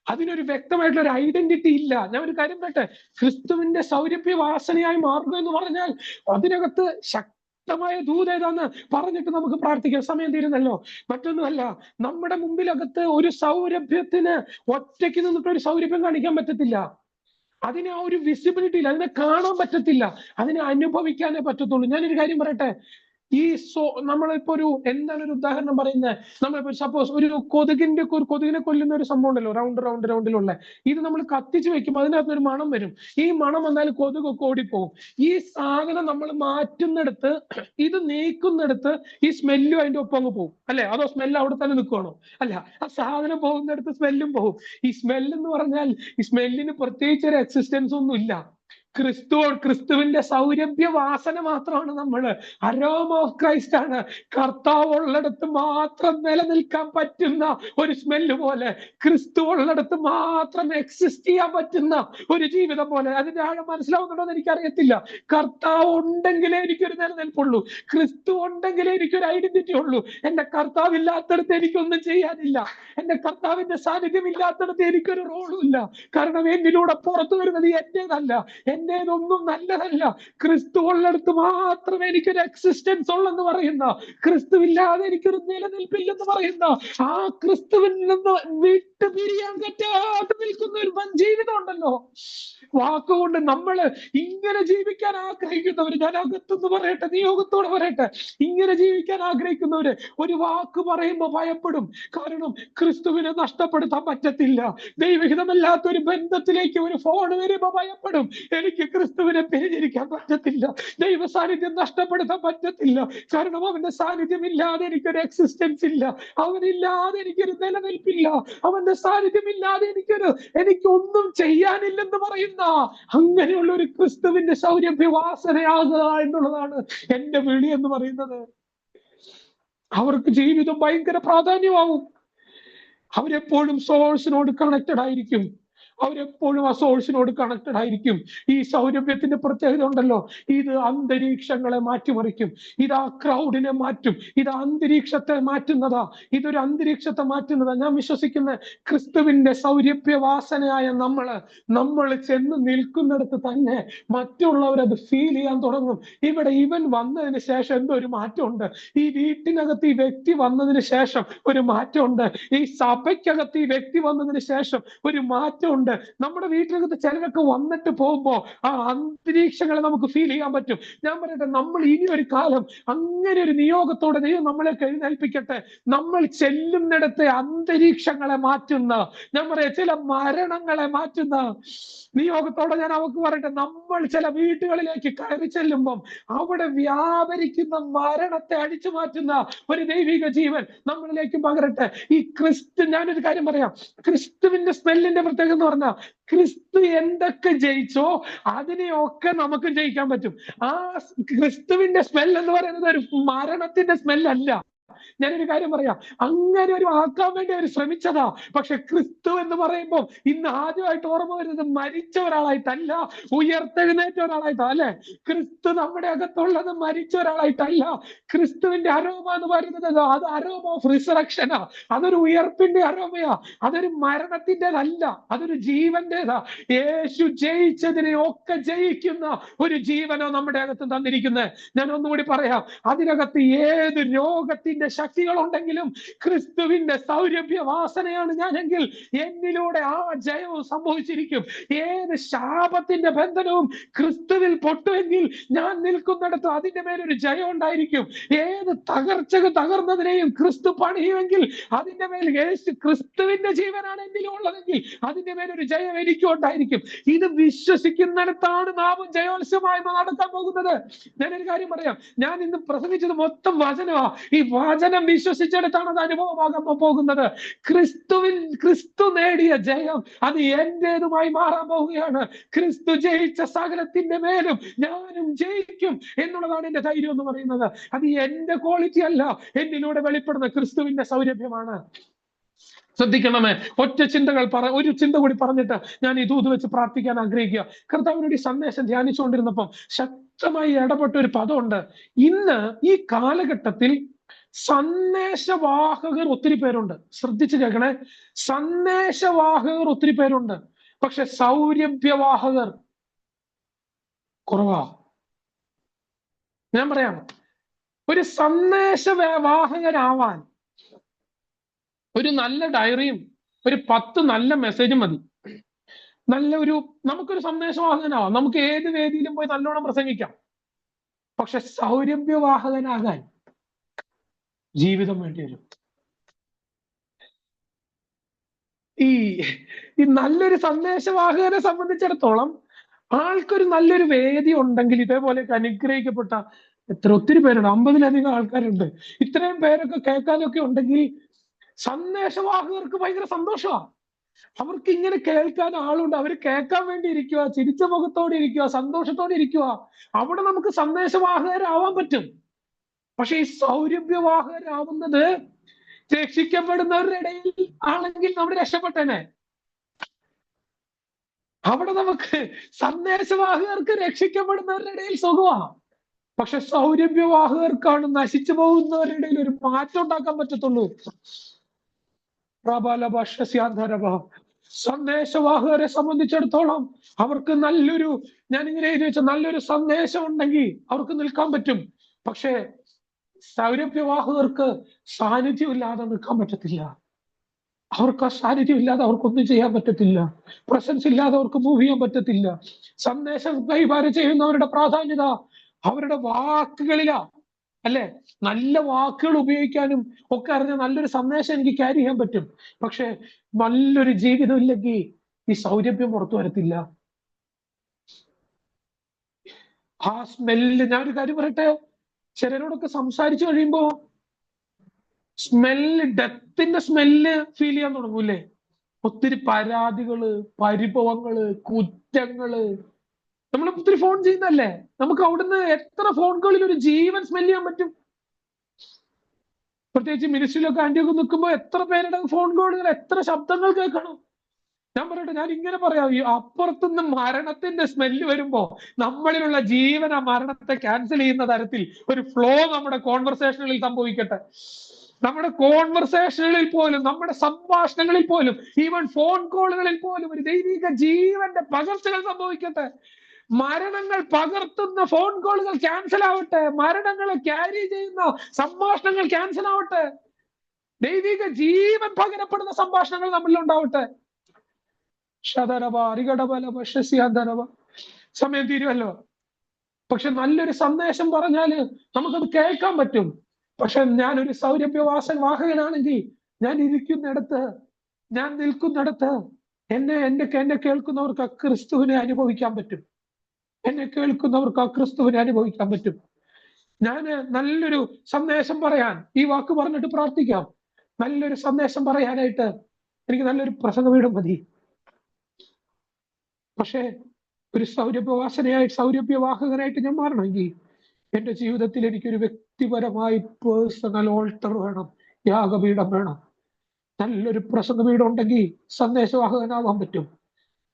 അതിനൊരു വ്യക്തമായിട്ടുള്ള ഒരു ഐഡന്റിറ്റി ഇല്ല. ഞാൻ ഒരു കാര്യം പറയട്ടെ, ക്രിസ്തുവിന്റെ സൗരഭ്യ വാസനയായി മാറുക എന്ന് പറഞ്ഞാൽ അതിനകത്ത് ശക്തമായ ദൂതേതാന്ന് പറഞ്ഞിട്ട് നമുക്ക് പ്രാർത്ഥിക്കാം. സമയം തീരുന്നല്ലോ. മറ്റൊന്നുമല്ല, നമ്മുടെ മുമ്പിലകത്ത് ഒരു സൗരഭ്യത്തിന് ഒറ്റയ്ക്ക് നിന്നിട്ട് ഒരു സൗരഭ്യം കാണിക്കാൻ പറ്റത്തില്ല. അതിന് ആ ഒരു വിസിബിലിറ്റി ഇല്ല, അതിനെ കാണാൻ പറ്റത്തില്ല, അതിനെ അനുഭവിക്കാനേ പറ്റത്തുള്ളൂ. ഞാനൊരു കാര്യം പറയട്ടെ, നമ്മളിപ്പോ എന്താണ് ഒരു ഉദാഹരണം പറയുന്നത്, നമ്മളിപ്പോ സപ്പോസ് ഒരു കൊതുകിനെ കൊല്ലുന്ന ഒരു സംഭവം ഉണ്ടല്ലോ, റൗണ്ടിലുള്ള ഇത് നമ്മൾ കത്തിച്ച് വെക്കുമ്പോൾ അതിനകത്ത് ഒരു മണം വരും. ഈ മണം വന്നാൽ കൊതുകൊക്കെ ഓടിപ്പോകും. ഈ സാധനം നമ്മൾ മാറ്റുന്നിടത്ത്, ഇത് നീക്കുന്നിടത്ത് ഈ സ്മെല്ലും അതിന്റെ ഒപ്പം അങ്ങ് പോകും, അല്ലെ? അതോ സ്മെല്ല് അവിടെ തന്നെ നിൽക്കുകയാണോ? അല്ല, ആ സാധനം പോകുന്നിടത്ത് സ്മെല്ലും പോകും. ഈ സ്മെല്ല് എന്ന് പറഞ്ഞാൽ ഈ സ്മെല്ലിന് പ്രത്യേകിച്ച് ഒരു എക്സിസ്റ്റൻസ് ഒന്നും ഇല്ല. ക്രിസ്തുവിന്റെ സൗരഭ്യ വാസന മാത്രമാണ് നമ്മള്. അരോമ ഓഫ് ക്രൈസ്റ്റ് ആണ്. കർത്താവ് ഉള്ളിടത്ത് മാത്രം നിലനിൽക്കാൻ പറ്റുന്ന ഒരു സ്മെല്ല് പോലെ, ക്രിസ്തു ഉള്ളിടത്ത് മാത്രം എക്സിസ്റ്റ് ചെയ്യാൻ പറ്റുന്ന ഒരു ജീവിതം പോലെ. അതിന്റെ ആഴം മനസ്സിലാവുന്നുണ്ടോ എന്ന് എനിക്കറിയത്തില്ല. കർത്താവ് ഉണ്ടെങ്കിലേ എനിക്കൊരു നിലനിൽപ്പുള്ളൂ, ക്രിസ്തു ഉണ്ടെങ്കിലേ എനിക്കൊരു ഐഡന്റിറ്റി ഉള്ളൂ. എന്റെ കർത്താവ് ഇല്ലാത്തടത്ത് എനിക്കൊന്നും ചെയ്യാനില്ല. എന്റെ കർത്താവിന്റെ സാന്നിധ്യം ഇല്ലാത്തടത്ത് എനിക്കൊരു റോളും ഇല്ല. കാരണം എന്നിലൂടെ പുറത്തു വരുന്നത് എന്റേതല്ല, എന്റേതൊന്നും നല്ലതല്ല. ക്രിസ്തു ഉള്ളിടത്ത് മാത്രമേ എനിക്കൊരു എക്സിസ്റ്റൻസ് ഉള്ളെന്ന് പറയുന്ന, ക്രിസ്തു ഇല്ലാതെ എനിക്കൊരു നിലനിൽപ്പില്ലെന്ന് പറയുന്ന, ആ ക്രിസ്തുവിൽ നിന്ന് വിട്ടു പിരിയാൻ പറ്റാതെ നിൽക്കുന്ന ഒരു ജീവിതം ഉണ്ടല്ലോ. വാക്കുകൊണ്ട് നമ്മള് ഇങ്ങനെ ജീവിക്കാൻ ആഗ്രഹിക്കുന്നവര്, ഞാൻ അകത്തെന്ന് പറയട്ടെ, നിയോഗത്തോടെ പറയട്ടെ, ഇങ്ങനെ ജീവിക്കാൻ ആഗ്രഹിക്കുന്നവര് ഒരു വാക്ക് പറയുമ്പോ ഭയപ്പെടും. കാരണം ക്രിസ്തുവിനെ നഷ്ടപ്പെടുത്താൻ പറ്റത്തില്ല. ദൈവഹിതമല്ലാത്ത ഒരു ബന്ധത്തിലേക്ക് ഒരു ഫോൺ വരുമ്പോ ഭയപ്പെടും. എനിക്ക് ക്രിസ്തുവിനെ പിരിഞ്ഞിരിക്കാൻ പറ്റത്തില്ല, ദൈവ സാന്നിധ്യം നഷ്ടപ്പെടുത്താൻ പറ്റത്തില്ല. കാരണം അവന്റെ സാന്നിധ്യം ഇല്ലാതെ എനിക്കൊരു എക്സിസ്റ്റൻസ് ഇല്ല, അവനില്ലാതെ എനിക്കൊരു നിലനിൽപ്പില്ല, അവന്റെ സാന്നിധ്യം ഇല്ലാതെ എനിക്കൊന്നും ചെയ്യാനില്ലെന്ന് പറയുന്ന അങ്ങനെയുള്ള ഒരു ക്രിസ്തുവിന്റെ സൗരഭ്യ വാസനയാകുക എന്നുള്ളതാണ് എന്റെ വിളി എന്ന് പറയുന്നത്. അവർക്ക് ജീവിതം ഭയങ്കര പ്രാധാന്യമാവും. അവരെപ്പോഴും സോഴ്സിനോട് കണക്റ്റഡ് ആയിരിക്കും. അവരെപ്പോഴും ആ സോഴ്സിനോട് കണക്റ്റഡ് ആയിരിക്കും. ഈ സൗരഭ്യത്തിന്റെ പ്രത്യേകത ഉണ്ടല്ലോ, ഇത് അന്തരീക്ഷങ്ങളെ മാറ്റിമറിക്കും. ഇത് ആ ക്രൗഡിനെ മാറ്റും. ഇത് അന്തരീക്ഷത്തെ മാറ്റുന്നതാ. ഇതൊരു അന്തരീക്ഷത്തെ മാറ്റുന്നതാ. ഞാൻ വിശ്വസിക്കുന്ന ക്രിസ്തുവിന്റെ സൗരഭ്യ വാസനയായ നമ്മൾ ചെന്ന് നിൽക്കുന്നിടത്ത് തന്നെ മറ്റുള്ളവരത് ഫീൽ ചെയ്യാൻ തുടങ്ങും. ഇവിടെ ഇവൻ വന്നതിന് ശേഷം എന്തോ ഒരു മാറ്റമുണ്ട്. ഈ വീട്ടിനകത്ത് ഈ വ്യക്തി വന്നതിന് ശേഷം ഒരു മാറ്റമുണ്ട്. ഈ സഭയ്ക്കകത്ത് ഈ വ്യക്തി വന്നതിന് ശേഷം ഒരു മാറ്റമുണ്ട്. നമ്മുടെ വീട്ടിനകത്ത് ചിലരൊക്കെ വന്നിട്ട് പോകുമ്പോ ആ അന്തരീക്ഷങ്ങളെ നമുക്ക് ഫീൽ ചെയ്യാൻ പറ്റും. ഞാൻ പറയട്ടെ, നമ്മൾ ഇനി ഒരു കാലം അങ്ങനെ ഒരു നിയോഗത്തോടെ ദൈവം നമ്മളെ എഴുന്നേൽപ്പിക്കട്ടെ. നമ്മൾ ചെല്ലുന്നിടത്തെ അന്തരീക്ഷങ്ങളെ മാറ്റുന്ന, ഞാൻ പറയാം, ചില മരണങ്ങളെ മാറ്റുന്ന നിയോഗത്തോടെ ഞാൻ അവർക്ക് പറയട്ടെ, നമ്മൾ ചില വീടുകളിലേക്ക് കയറി ചെല്ലുമ്പം അവിടെ വ്യാപരിക്കുന്ന മരണത്തെ അടിച്ചു മാറ്റുന്ന ഒരു ദൈവിക ജീവൻ നമ്മളിലേക്ക് പകരട്ടെ. ഈ ഞാനൊരു കാര്യം പറയാം, ക്രിസ്തുവിന്റെ സ്മെല്ലിന്റെ പ്രത്യേകത എന്ന് പറഞ്ഞാൽ, ക്രിസ്തു എന്തൊക്കെ ജയിച്ചോ അതിനെയൊക്കെ നമുക്ക് ജയിക്കാൻ പറ്റും. ആ ക്രിസ്തുവിന്റെ സ്മെൽ എന്ന് പറയുന്നത് ഒരു മരണത്തിന്റെ സ്മെല്ലല്ല. ഞാനൊരു കാര്യം പറയാം, അങ്ങനെ ഒരു ആക്കാൻ വേണ്ടി അവർ ശ്രമിച്ചതാ. പക്ഷെ ക്രിസ്തു എന്ന് പറയുമ്പോൾ ഇന്ന് ആദ്യമായിട്ട് ഓർമ്മ വരുന്നത് മരിച്ച ഒരാളായിട്ടല്ല, ഉയർത്തെഴുന്നേറ്റ ഒരാളായിട്ടാ, അല്ലെ? ക്രിസ്തു നമ്മുടെ അകത്തുള്ളത് മരിച്ച ഒരാളായിട്ടല്ല. ക്രിസ്തുവിന്റെ അരോമ എന്ന് പറയുന്നത് അത് അരോമ ഓഫ് റിസറക്ഷനാ. അതൊരു ഉയർപ്പിന്റെ അരോമയാ. അതൊരു മരണത്തിൻ്റെതല്ല, അതൊരു ജീവന്റേതാ. യേശു ജയിച്ചതിനെ ഒക്കെ ജയിക്കുന്ന ഒരു ജീവനോ നമ്മുടെ അകത്ത് തന്നിരിക്കുന്നത്. ഞാൻ ഒന്നുകൂടി പറയാം, അതിനകത്ത് ഏത് രോഗത്തിന്റെ പിശാചിന്റെ ശക്തികൾ ഉണ്ടെങ്കിലും ക്രിസ്തുവിന്റെ സൗരഭ്യ വാസനയാണ് ഞാനെങ്കിൽ എന്നിലൂടെ ആ ജയവും സംഭവിച്ചിരിക്കും. ഏത് ശാപത്തിന്റെ ബന്ധനവും ക്രിസ്തുവിൽ പൊട്ടുമെങ്കിൽ ഞാൻ നിൽക്കുന്നിടത്ത് അതിന്റെ മേലൊരു ജയം ഉണ്ടായിരിക്കും. ഏത് തകർച്ചകൾ തകർന്നതിനെയും ക്രിസ്തു പണിയുമെങ്കിൽ അതിന്റെ മേൽ ക്രിസ്തുവിന്റെ ജീവനാണ് എന്നിലുള്ളതെങ്കിൽ അതിന്റെ മേലൊരു ജയം എനിക്കും ഉണ്ടായിരിക്കും. ഇത് വിശ്വസിക്കുന്നിടത്താണ് നാമും ജയോത്സവമായി നടക്കാൻ പോകുന്നത്. ഞാനൊരു കാര്യം പറയാം, ഞാൻ ഇന്ന് പ്രസംഗിച്ചത് മൊത്തം വചനമാ. ഈ വചനം വിശ്വസിച്ചെടുത്താണ് അത് അനുഭവമാകാൻ പോകുന്നത്. ക്രിസ്തു നേടിയ ജയം അത് എന്റേതുമായി മാറാൻ പോവുകയാണ്. ക്രിസ്തു ജയിച്ച സകലത്തിന്റെ മേലും ഞാനും ജയിക്കും എന്നുള്ളതാണ് എന്റെ ധൈര്യം എന്ന് പറയുന്നത്. അത് എന്റെ ക്വാളിറ്റി അല്ല, എന്നിലൂടെ വെളിപ്പെടുന്ന ക്രിസ്തുവിന്റെ സൗരഭ്യമാണ്. ശ്രദ്ധിക്കണമേ, ഒരു ചിന്ത കൂടി പറഞ്ഞിട്ട് ഞാൻ ഈ ദൂത് വെച്ച് പ്രാർത്ഥിക്കാൻ ആഗ്രഹിക്കുക. കർത്താവിനോട് ഈ സന്ദേശം ധ്യാനിച്ചുകൊണ്ടിരുന്നപ്പം ശക്തമായി ഇടപെട്ട ഒരു പദമുണ്ട്. ഇന്ന് ഈ കാലഘട്ടത്തിൽ സന്ദേശവാഹകർ ഒത്തിരി പേരുണ്ട്. ശ്രദ്ധിച്ചു കേൾക്കണേ, സന്ദേശവാഹകർ ഒത്തിരി പേരുണ്ട്, പക്ഷെ സൗരഭ്യവാഹകർ കുറവാ. ഞാൻ പറയാം, ഒരു സന്ദേശവാഹകരാവാൻ ഒരു നല്ല ഡയറിയും ഒരു 10 നല്ല മെസ്സേജും മതി. നമുക്കൊരു സന്ദേശവാഹകനാവാം, നമുക്ക് ഏത് വേദിയിലും പോയി നല്ലോണം പ്രസംഗിക്കാം. പക്ഷെ സൗരഭ്യവാഹകനാകാൻ ജീവിതം വേണ്ടി വരും. ഈ നല്ലൊരു സന്ദേശവാഹകനെ സംബന്ധിച്ചിടത്തോളം ആൾക്കൊരു നല്ലൊരു വേദി ഉണ്ടെങ്കിൽ ഇതേപോലെയൊക്കെ അനുഗ്രഹിക്കപ്പെട്ട ഒത്തിരി പേരുണ്ട്, 50-ലധികം ആൾക്കാരുണ്ട്. ഇത്രയും പേരൊക്കെ കേൾക്കാനൊക്കെ ഉണ്ടെങ്കിൽ സന്ദേശവാഹകർക്ക് ഭയങ്കര സന്തോഷമാണ്. അവർക്ക് ഇങ്ങനെ കേൾക്കാൻ ആളുണ്ട്, അവർ കേൾക്കാൻ വേണ്ടി ഇരിക്കുക, ചിരിച്ച മുഖത്തോടെ ഇരിക്കുക, സന്തോഷത്തോടെ ഇരിക്കുക. അവിടെ നമുക്ക് സന്ദേശവാഹകരാവാൻ പറ്റും. പക്ഷെ ഈ സൗരഭ്യവാഹകരാവുന്നത് രക്ഷിക്കപ്പെടുന്നവരുടെ ഇടയിൽ ആണെങ്കിൽ നമ്മൾ രക്ഷപ്പെട്ടനെ. അവിടെ നമുക്ക് സന്ദേശവാഹകർക്ക് രക്ഷിക്കപ്പെടുന്നവരുടെ ഇടയിൽ സുഖമാണ്. പക്ഷെ സൗരഭ്യവാഹകർക്കാണ് നശിച്ചു പോകുന്നവരുടെ ഇടയിൽ ഒരു മാറ്റം ഉണ്ടാക്കാൻ പറ്റത്തുള്ളൂ. സന്ദേശവാഹകരെ സംബന്ധിച്ചിടത്തോളം അവർക്ക് ഞാനിങ്ങനെ എഴുതി വെച്ച നല്ലൊരു സന്ദേശം ഉണ്ടെങ്കിൽ അവർക്ക് നിൽക്കാൻ പറ്റും. പക്ഷെ സൗരഭ്യവാഹകർക്ക് സാന്നിധ്യമില്ലാതെ നിൽക്കാൻ പറ്റത്തില്ല. അവർക്ക് ആ സാന്നിധ്യം ഇല്ലാതെ അവർക്കൊന്നും ചെയ്യാൻ പറ്റത്തില്ല. പ്രസൻസ് ഇല്ലാതെ അവർക്ക് മൂവ് ചെയ്യാൻ പറ്റത്തില്ല. സന്ദേശം കൈകാര്യം ചെയ്യുന്നവരുടെ പ്രാധാന്യത അവരുടെ വാക്കുകളിലാ, അല്ലെ? നല്ല വാക്കുകൾ ഉപയോഗിക്കാനും ഒക്കെ അറിഞ്ഞ നല്ലൊരു സന്ദേശം എനിക്ക് ക്യാരി ചെയ്യാൻ പറ്റും. പക്ഷെ നല്ലൊരു ജീവിതം ഇല്ലെങ്കിൽ ഈ സൗരഭ്യം പുറത്തു വരത്തില്ല. ആ സ്മെല്ല്, ഞാനൊരു കാര്യം പറയട്ടെ, ചിലരോടൊക്കെ സംസാരിച്ചു കഴിയുമ്പോ ഡെത്തിന്റെ സ്മെല്ല് ഫീൽ ചെയ്യാൻ തുടങ്ങൂലേ? ഒത്തിരി പരാതികള്, പരിഭവങ്ങള്, കുറ്റങ്ങള്. നമ്മൾ ഒത്തിരി ഫോൺ ചെയ്യുന്നല്ലേ, നമുക്ക് അവിടുന്ന് എത്ര ഫോൺ കോളിൽ ഒരു ജീവൻ സ്മെല് ചെയ്യാൻ പറ്റും. പ്രത്യേകിച്ച് മിനിസ്ട്രിയിലൊക്കെ ആന്റിയൊക്കെ നിൽക്കുമ്പോ എത്ര പേരുടെ ഫോൺ കോളുകൾ, എത്ര ശബ്ദങ്ങൾ കേൾക്കണം. ഞാൻ പറയട്ടെ, ഞാൻ ഇങ്ങനെ പറയാം, ഈ അപ്പുറത്തുനിന്ന് മരണത്തിന്റെ സ്മെല്ല് വരുമ്പോ നമ്മളിലുള്ള ജീവൻ ആ മരണത്തെ ക്യാൻസൽ ചെയ്യുന്ന തരത്തിൽ ഒരു ഫ്ലോ നമ്മുടെ കോൺവെർസേഷനുകളിൽ സംഭവിക്കട്ടെ. നമ്മുടെ കോൺവെർസേഷനുകളിൽ പോലും, നമ്മുടെ സംഭാഷണങ്ങളിൽ പോലും, ഈവൻ ഫോൺ കോളുകളിൽ പോലും ഒരു ദൈവിക ജീവന്റെ പകർച്ചകൾ സംഭവിക്കട്ടെ. മരണങ്ങൾ പകർത്തുന്ന ഫോൺ കോളുകൾ ക്യാൻസൽ ആവട്ടെ. മരണങ്ങളെ ക്യാരി ചെയ്യുന്ന സംഭാഷണങ്ങൾ ക്യാൻസൽ ആവട്ടെ. ദൈവിക ജീവൻ പകരപ്പെടുന്ന സംഭാഷണങ്ങൾ നമ്മളിൽ ഉണ്ടാവട്ടെ. സമയം തീരുമല്ലോ. പക്ഷെ നല്ലൊരു സന്ദേശം പറഞ്ഞാല് നമുക്കത് കേൾക്കാൻ പറ്റും. പക്ഷെ ഞാനൊരു സൗരഭ്യവാഹകനാണെങ്കിൽ ഞാൻ ഇരിക്കുന്നിടത്ത്, ഞാൻ നിൽക്കുന്നിടത്ത് എന്നെ കേൾക്കുന്നവർക്ക് ആ ക്രിസ്തുവിനെ അനുഭവിക്കാൻ പറ്റും. എന്നെ കേൾക്കുന്നവർക്ക് ആ ക്രിസ്തുവിനെ അനുഭവിക്കാൻ പറ്റും. ഞാന് നല്ലൊരു സന്ദേശം പറയാൻ, ഈ വാക്ക് പറഞ്ഞിട്ട് പ്രാർത്ഥിക്കാം, നല്ലൊരു സന്ദേശം പറയാനായിട്ട് എനിക്ക് നല്ലൊരു പ്രസംഗപീഠം മതി. പക്ഷെ ഒരു സൗരഭ്യവാഹകനായിട്ട് ഞാൻ മാറണമെങ്കിൽ എന്റെ ജീവിതത്തിൽ എനിക്കൊരു വ്യക്തിപരമായി പേഴ്സണൽ ഓൾട്ടർ വേണം, യാഗപീഠം വേണം. നല്ലൊരു പ്രസംഗപീഠം ഉണ്ടെങ്കിൽ സന്ദേശവാഹകനാവാൻ പറ്റും.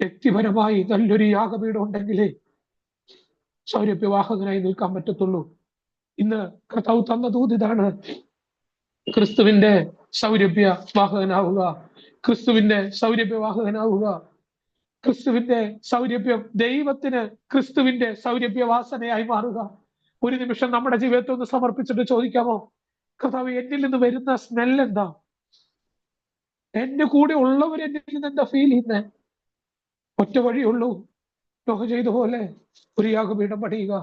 വ്യക്തിപരമായി നല്ലൊരു യാഗപീഠം ഉണ്ടെങ്കിലേ സൗരഭ്യവാഹകനായി നിൽക്കാൻ പറ്റത്തുള്ളൂ. ഇന്ന് കർത്താവ് തന്ന ദൂത് ഇതാണ്: ക്രിസ്തുവിന്റെ സൗരഭ്യവാഹകനാവുക, ക്രിസ്തുവിന്റെ സൗരഭ്യവാഹകനാവുക. ക്രിസ്തുവിന്റെ സൗരഭ്യം, ദൈവത്തിന് ക്രിസ്തുവിന്റെ സൗരഭ്യവാസനയായി മാറുക. ഒരു നിമിഷം നമ്മുടെ ജീവിതത്തെ ഒന്ന് സമർപ്പിച്ചിട്ട് ചോദിക്കാമോ, കർത്താവ് എന്നിൽ നിന്ന് വരുന്ന സ്മെൽ എന്താ? എന്റെ കൂടെ ഉള്ളവർ എന്നിൽ നിന്ന് എന്താ ഫീൽ ചെയ്യുന്നത്? ഒറ്റ വഴിയുള്ളൂ, നോഹ ചെയ്ത പോലെ ഒരു യാഗപീഠം പണിയുക.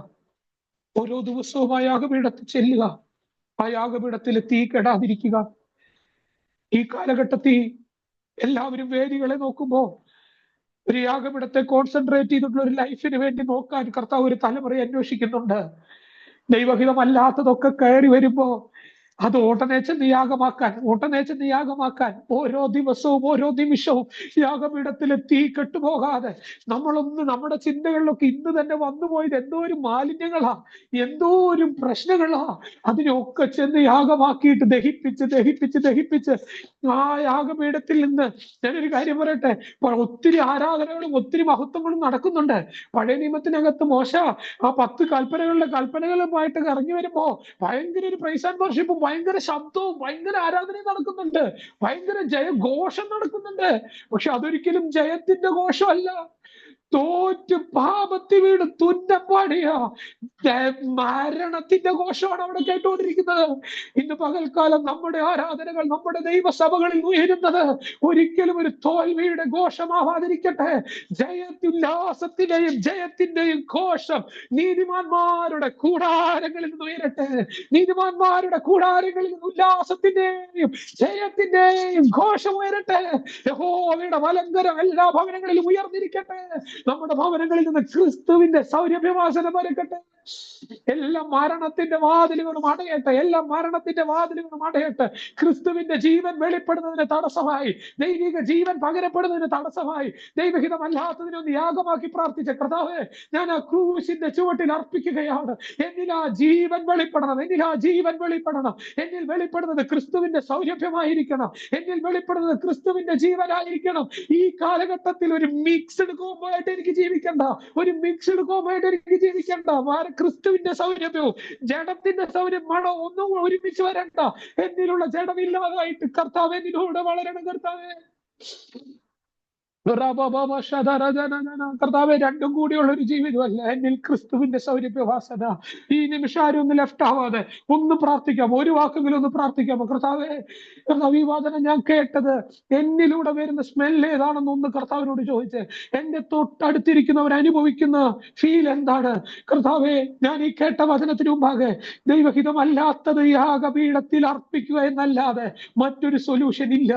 ഓരോ ദിവസവും ആ യാഗപീഠത്തിൽ ചെല്ലുക, ആ യാഗപീഠത്തിൽ തീ കെടാതിരിക്കുക. ഈ കാലഘട്ടത്തിൽ എല്ലാവരും വേദികളെ നോക്കുമ്പോ ഒരു യാഗപീഠത്തെ കോൺസെൻട്രേറ്റ് ചെയ്തിട്ടുള്ള ഒരു ലൈഫിന് വേണ്ടി നോക്കാൻ കർത്താവ് ഒരു തലമുറയെ അന്വേഷിക്കുന്നുണ്ട്. ദൈവഹിതമല്ലാത്തതൊക്കെ കയറി വരുമ്പോ അത് ഓട്ടനേച്ച യാഗമാക്കാൻ ഓരോ ദിവസവും ഓരോ നിമിഷവും യാഗപീഠത്തിലെ തീ കെട്ടുപോകാതെ നമ്മുടെ ചിന്തകളിലൊക്കെ ഇന്ന് തന്നെ വന്നുപോയത് എന്തോ ഒരു മാലിന്യങ്ങളാ, എന്തോ ഒരു പ്രശ്നങ്ങളാ, അതിനെയൊക്കെ ചെന്ന് യാഗമാക്കിയിട്ട് ദഹിപ്പിച്ച് ആ യാഗപീഠത്തിൽ നിന്ന് ഞാനൊരു കാര്യം പറയട്ടെ, ഒത്തിരി ആരാധനകളും ഒത്തിരി മഹത്വങ്ങളും നടക്കുന്നുണ്ട്. പഴയ നിയമത്തിനകത്ത് മോശ ആ 10 കൽപ്പനകളുമായിട്ട് ഇറങ്ങി വരുമ്പോ ഭയങ്കര ഒരു പ്രൈസ് ആൻഡ് വർഷിപ്പും ഭയങ്കര ശബ്ദവും ഭയങ്കര ആരാധനയും നടക്കുന്നുണ്ട്, ഭയങ്കര ജയഘോഷം നടക്കുന്നുണ്ട്. പക്ഷെ അതൊരിക്കലും ജയത്തിന്റെ ഘോഷമല്ല. തോറ്റ് പാപത്തിൽ വീട് തുന്നപ്പാടിയ മരണത്തിന്റെ ഘോഷമാണ് അവിടെ കേട്ടുകൊണ്ടിരിക്കുന്നത്. ഇന്ന് പകൽക്കാലം നമ്മുടെ ആരാധനകൾ നമ്മുടെ ദൈവസഭകളിൽ ഉയരുന്നത് ഒരിക്കലും ഒരു തോൽവിയുടെ ഘോഷമാവാതിരിക്കട്ടെ. ഉല്ലാസത്തിന്റെയും ജയത്തിന്റെയും ഘോഷം നീതിമാന്മാരുടെ കൂടാരങ്ങളിൽ നിന്ന് ഉയരട്ടെ. നീതിമാന്മാരുടെ കൂടാരങ്ങളിൽ നിന്ന് ഉല്ലാസത്തിന്റെയും ജയത്തിന്റെയും ഘോഷം ഉയരട്ടെ. യഹോവയുടെ വലങ്കരം എല്ലാ ഭവനങ്ങളിലും ഉയർന്നിരിക്കട്ടെ. നമ്മുടെ ഭവനങ്ങളിൽ നിന്ന് ക്രിസ്തുവിന്റെ സൗരഭ്യവാസനം വരക്കട്ടെ. എല്ലാ മരണത്തിന്റെ വാതിലുകളും അടയട്ടെ. ക്രിസ്തുവിന്റെ ജീവൻ വെളിപ്പെടുന്നതിന് തടസ്സമായി, ദൈവിക ജീവൻ പകരപ്പെടുന്നതിന് തടസ്സമായി ദൈവഹിതമല്ലാത്തതിനൊന്ന് യാഗമാക്കി പ്രാർത്ഥിച്ച കർത്താവേ, ഞാൻ ആ ക്രൂശിന്റെ ചുവട്ടിൽ അർപ്പിക്കുകയാണ്. എന്നിൽ ആ ജീവൻ വെളിപ്പെടണം. എന്നിൽ വെളിപ്പെടുന്നത് ക്രിസ്തുവിന്റെ സൗരഭ്യമായിരിക്കണം. എന്നിൽ വെളിപ്പെടുന്നത് ക്രിസ്തുവിന്റെ ജീവനായിരിക്കണം. ഈ കാലഘട്ടത്തിൽ ഒരു മിക്സ്ഡ് കോംബോ ആയിട്ട് എനിക്ക് ജീവിക്കണ്ട. ക്രിസ്തുവിന്റെ സൗരഭ്യവും ജഡത്തിന്റെ മണം ഒന്നും ഒരുമിച്ച് വരണ്ട. എന്നിലുള്ള ജഡമില്ലാതായിട്ട് കർത്താവ് എന്നിലൂടെ വളരണം. കർത്താവെ, രണ്ടും കൂടിയുള്ള ഒരു ജീവിതമല്ല എന്നിൽ ക്രിസ്തുവിന്റെ സൗരഭ്യവാസന. ഈ നിമിഷം ആരും ഒന്ന് ലെഫ്റ്റ് ആവാതെ ഒന്ന് പ്രാർത്ഥിക്കാമോ? ഒരു വാക്കെങ്കിലും ഒന്ന് പ്രാർത്ഥിക്കാമോ? കർത്താവെ, ഈ വാദന ഞാൻ കേട്ടത് എന്നിലൂടെ വരുന്ന സ്മെല്ല് ഏതാണെന്ന് ഒന്ന് കർത്താവിനോട് ചോദിച്ചേ. എന്റെ തൊട്ടടുത്തിരിക്കുന്നവർ അനുഭവിക്കുന്ന ഫീൽ എന്താണ്? കർത്താവെ, ഞാൻ ഈ കേട്ട വചനത്തിന് മുമ്പാകെ ദൈവഹിതമല്ലാത്തത് യാഗപീഠത്തിൽ അർപ്പിക്കുക എന്നല്ലാതെ മറ്റൊരു സൊല്യൂഷൻ ഇല്ല.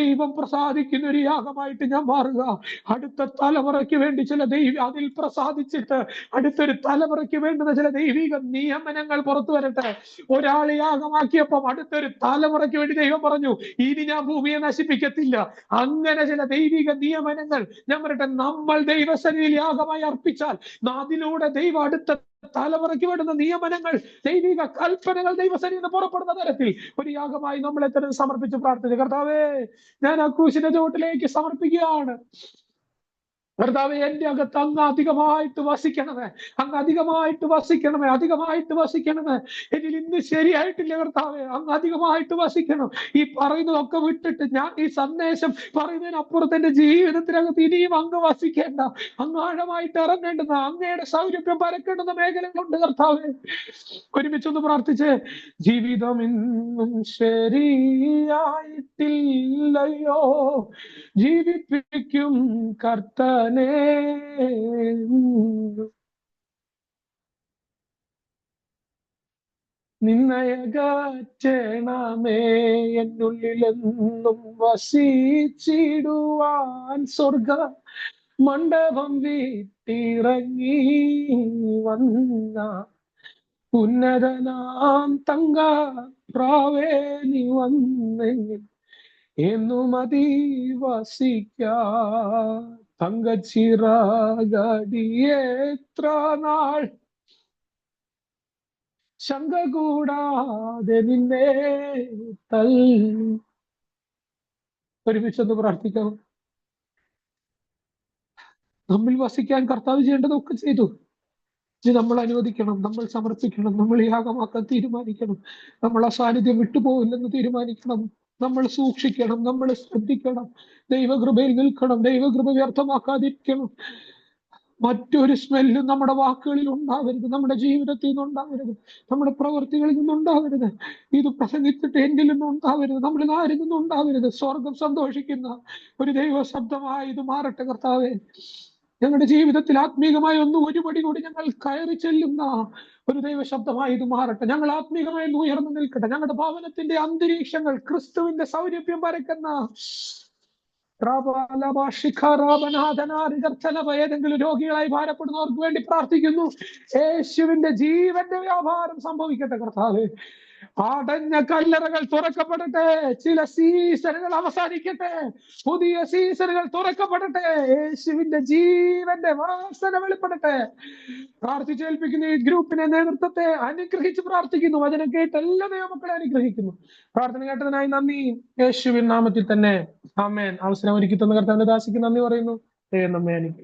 ദൈവം പ്രസാദിക്കുന്ന ഒരു യാഗമായിട്ട് ഞാൻ മാറുക. അടുത്ത തലമുറയ്ക്ക് വേണ്ടി അതിൽ പ്രസാദിച്ചിട്ട് അടുത്തൊരു തലമുറയ്ക്ക് വേണ്ടുന്ന ചില ദൈവിക നിയമനങ്ങൾ പുറത്തു വരട്ടെ. ഒരാൾ യാഗമാക്കിയപ്പം അടുത്തൊരു തലമുറയ്ക്ക് വേണ്ടി ദൈവം പറഞ്ഞു, ഇനി ഞാൻ ഭൂമിയെ നശിപ്പിക്കത്തില്ല. അങ്ങനെ ചില ദൈവിക നിയമനങ്ങൾ ഞാൻ പറയട്ടെ, നമ്മൾ ദൈവസന്നിധിയിൽ യാഗമായി അർപ്പിച്ചാൽ അതിലൂടെ ദൈവം അടുത്ത തലമുറയ്ക്ക് വേണ്ടുന്ന നിയമനങ്ങൾ, ദൈവിക കൽപ്പനകൾ ദൈവസന്നിധിയിൽ നിന്ന് പുറപ്പെടുന്ന തരത്തിൽ ഒരു യാഗമായി നമ്മളെ തന്നെ സമർപ്പിച്ച് പ്രാർത്ഥിച്ചു. കർത്താവേ, ഞാൻ ആ ക്രൂശിന്റെ ചുവട്ടിലേക്ക് സമർപ്പിക്കുകയാണ്. കർത്താവേ, എന്റെ അകത്ത് അങ്ങ് അധികമായിട്ട് വസിക്കണമേ. എന്നിൽ ഇന്ന് ശരിയായിട്ടില്ല കർത്താവേ, അങ്ങ് അധികമായിട്ട് വസിക്കണം. ഈ പറയുന്നതൊക്കെ വിട്ടിട്ട് ഞാൻ ഈ സന്ദേശം പറയുന്നതിനപ്പുറത്ത് എന്റെ ജീവിതത്തിനകത്ത് ഇനിയും അങ്ങ് വസിക്കേണ്ട, അങ്ങ് ആഴമായിട്ട് ഇറങ്ങേണ്ടുന്ന, അങ്ങയുടെ സൗരഭ്യം പരക്കേണ്ടുന്ന മേഖലകളുണ്ട് കർത്താവേ. ഒരുമിച്ചൊന്ന് പ്രാർത്ഥിച്ച്, ജീവിതം ഇന്നും ശരിയായിട്ടില്ലയോ, ജീവിപ്പിക്കും കർത്താവേ, നിന്നയകറ്റണമേ, എന്നുള്ളിലെന്നും വസിച്ചിടുവാൻ സ്വർഗ മണ്ഡപം വീട്ടിറങ്ങി വന്ന ഉന്നതനാം തങ്ക പ്രാവേ, നീ വന്നെങ്കിൽ എന്നും അധിവസിക്ക. തങ്കച്ചിറകടിയെത്ര നാൾ ശങ്ക കൂടാതെ നിന്നെ തള്ളി. ഒരുമിച്ചൊന്ന് പ്രാർത്ഥിക്കാം. നമ്മിൽ വസിക്കാൻ കർത്താവ് ചെയ്യേണ്ടതൊക്കെ ചെയ്തു. നമ്മൾ അനുവദിക്കണം, നമ്മൾ സമർപ്പിക്കണം, നമ്മൾ യാഗമാക്കാൻ തീരുമാനിക്കണം, നമ്മൾ ആ സാന്നിധ്യം വിട്ടുപോകില്ലെന്ന് തീരുമാനിക്കണം. നമ്മൾ സൂക്ഷിക്കണം, നമ്മൾ ശ്രദ്ധിക്കണം, ദൈവകൃപയിൽ നിൽക്കണം, ദൈവകൃപ വ്യർത്ഥമാക്കാതിരിക്കണം. മറ്റൊരു സ്മെല്ലും നമ്മുടെ വാക്കുകളിൽ ഉണ്ടാവരുത്, നമ്മുടെ ജീവിതത്തിൽ നിന്നുണ്ടാവരുത്, നമ്മുടെ പ്രവൃത്തികളിൽ നിന്നുണ്ടാവരുത്. ഇത് പ്രസംഗിച്ചിട്ട് എന്നിൽ നിന്നും ഉണ്ടാവരുത്, നമ്മളിൽ ആരിൽ നിന്നും ഉണ്ടാവരുത്. സ്വർഗം സന്തോഷിക്കുന്ന ഒരു ദൈവ ശബ്ദമായി ഇത് മാറട്ടെ കർത്താവേ. ഞങ്ങളുടെ ജീവിതത്തിൽ ആത്മീകമായി ഒരു പടി കൂടി ഞങ്ങൾ കയറി ചെല്ലുന്ന ഒരു ദൈവ ശബ്ദമായി ഇത് മാറട്ടെ. ഞങ്ങൾ ആത്മീകമായി ഉയർന്നു നിൽക്കട്ടെ. ഞങ്ങളുടെ ഭവനത്തിന്റെ അന്തരീക്ഷങ്ങൾ ക്രിസ്തുവിന്റെ സൗരഭ്യം പരക്കുന്ന ഏതെങ്കിലും രോഗികളായി ഭാരപ്പെടുന്നവർക്ക് വേണ്ടി പ്രാർത്ഥിക്കുന്നു. യേശുവിന്റെ ജീവന്റെ വ്യാപാരം സംഭവിക്കട്ടെ കർത്താവേ. അടഞ്ഞ കല്ലറകൾ തുറക്കപ്പെടട്ടെ. ചില സീസണുകൾ അവസാനിക്കട്ടെ. പുതിയ സീസണുകൾ തുറക്കപ്പെടട്ടെ. യേശുവിന്റെ ജീവന്റെ വാസന വെളിപ്പെടട്ടെ. പ്രാർത്ഥിച്ചേൽപ്പിക്കുന്ന ഈ ഗ്രൂപ്പിന്റെ നേതൃത്വത്തെ അനുഗ്രഹിച്ച് പ്രാർത്ഥിക്കുന്നു. വചനം കേട്ട് എല്ലാ ദൈവമക്കളെ അനുഗ്രഹിക്കുന്നു. പ്രാർത്ഥന കേട്ടതിനായി നന്ദി. യേശുവിൻ നാമത്തിൽ തന്നെ ആമേൻ. അവസരം ഒരുക്കി തന്ന കർത്താവിന്റെ ദാസിക്ക് നന്ദി പറയുന്നു. ദൈവം നമ്മെ അനുഗ്രഹിക്കട്ടെ.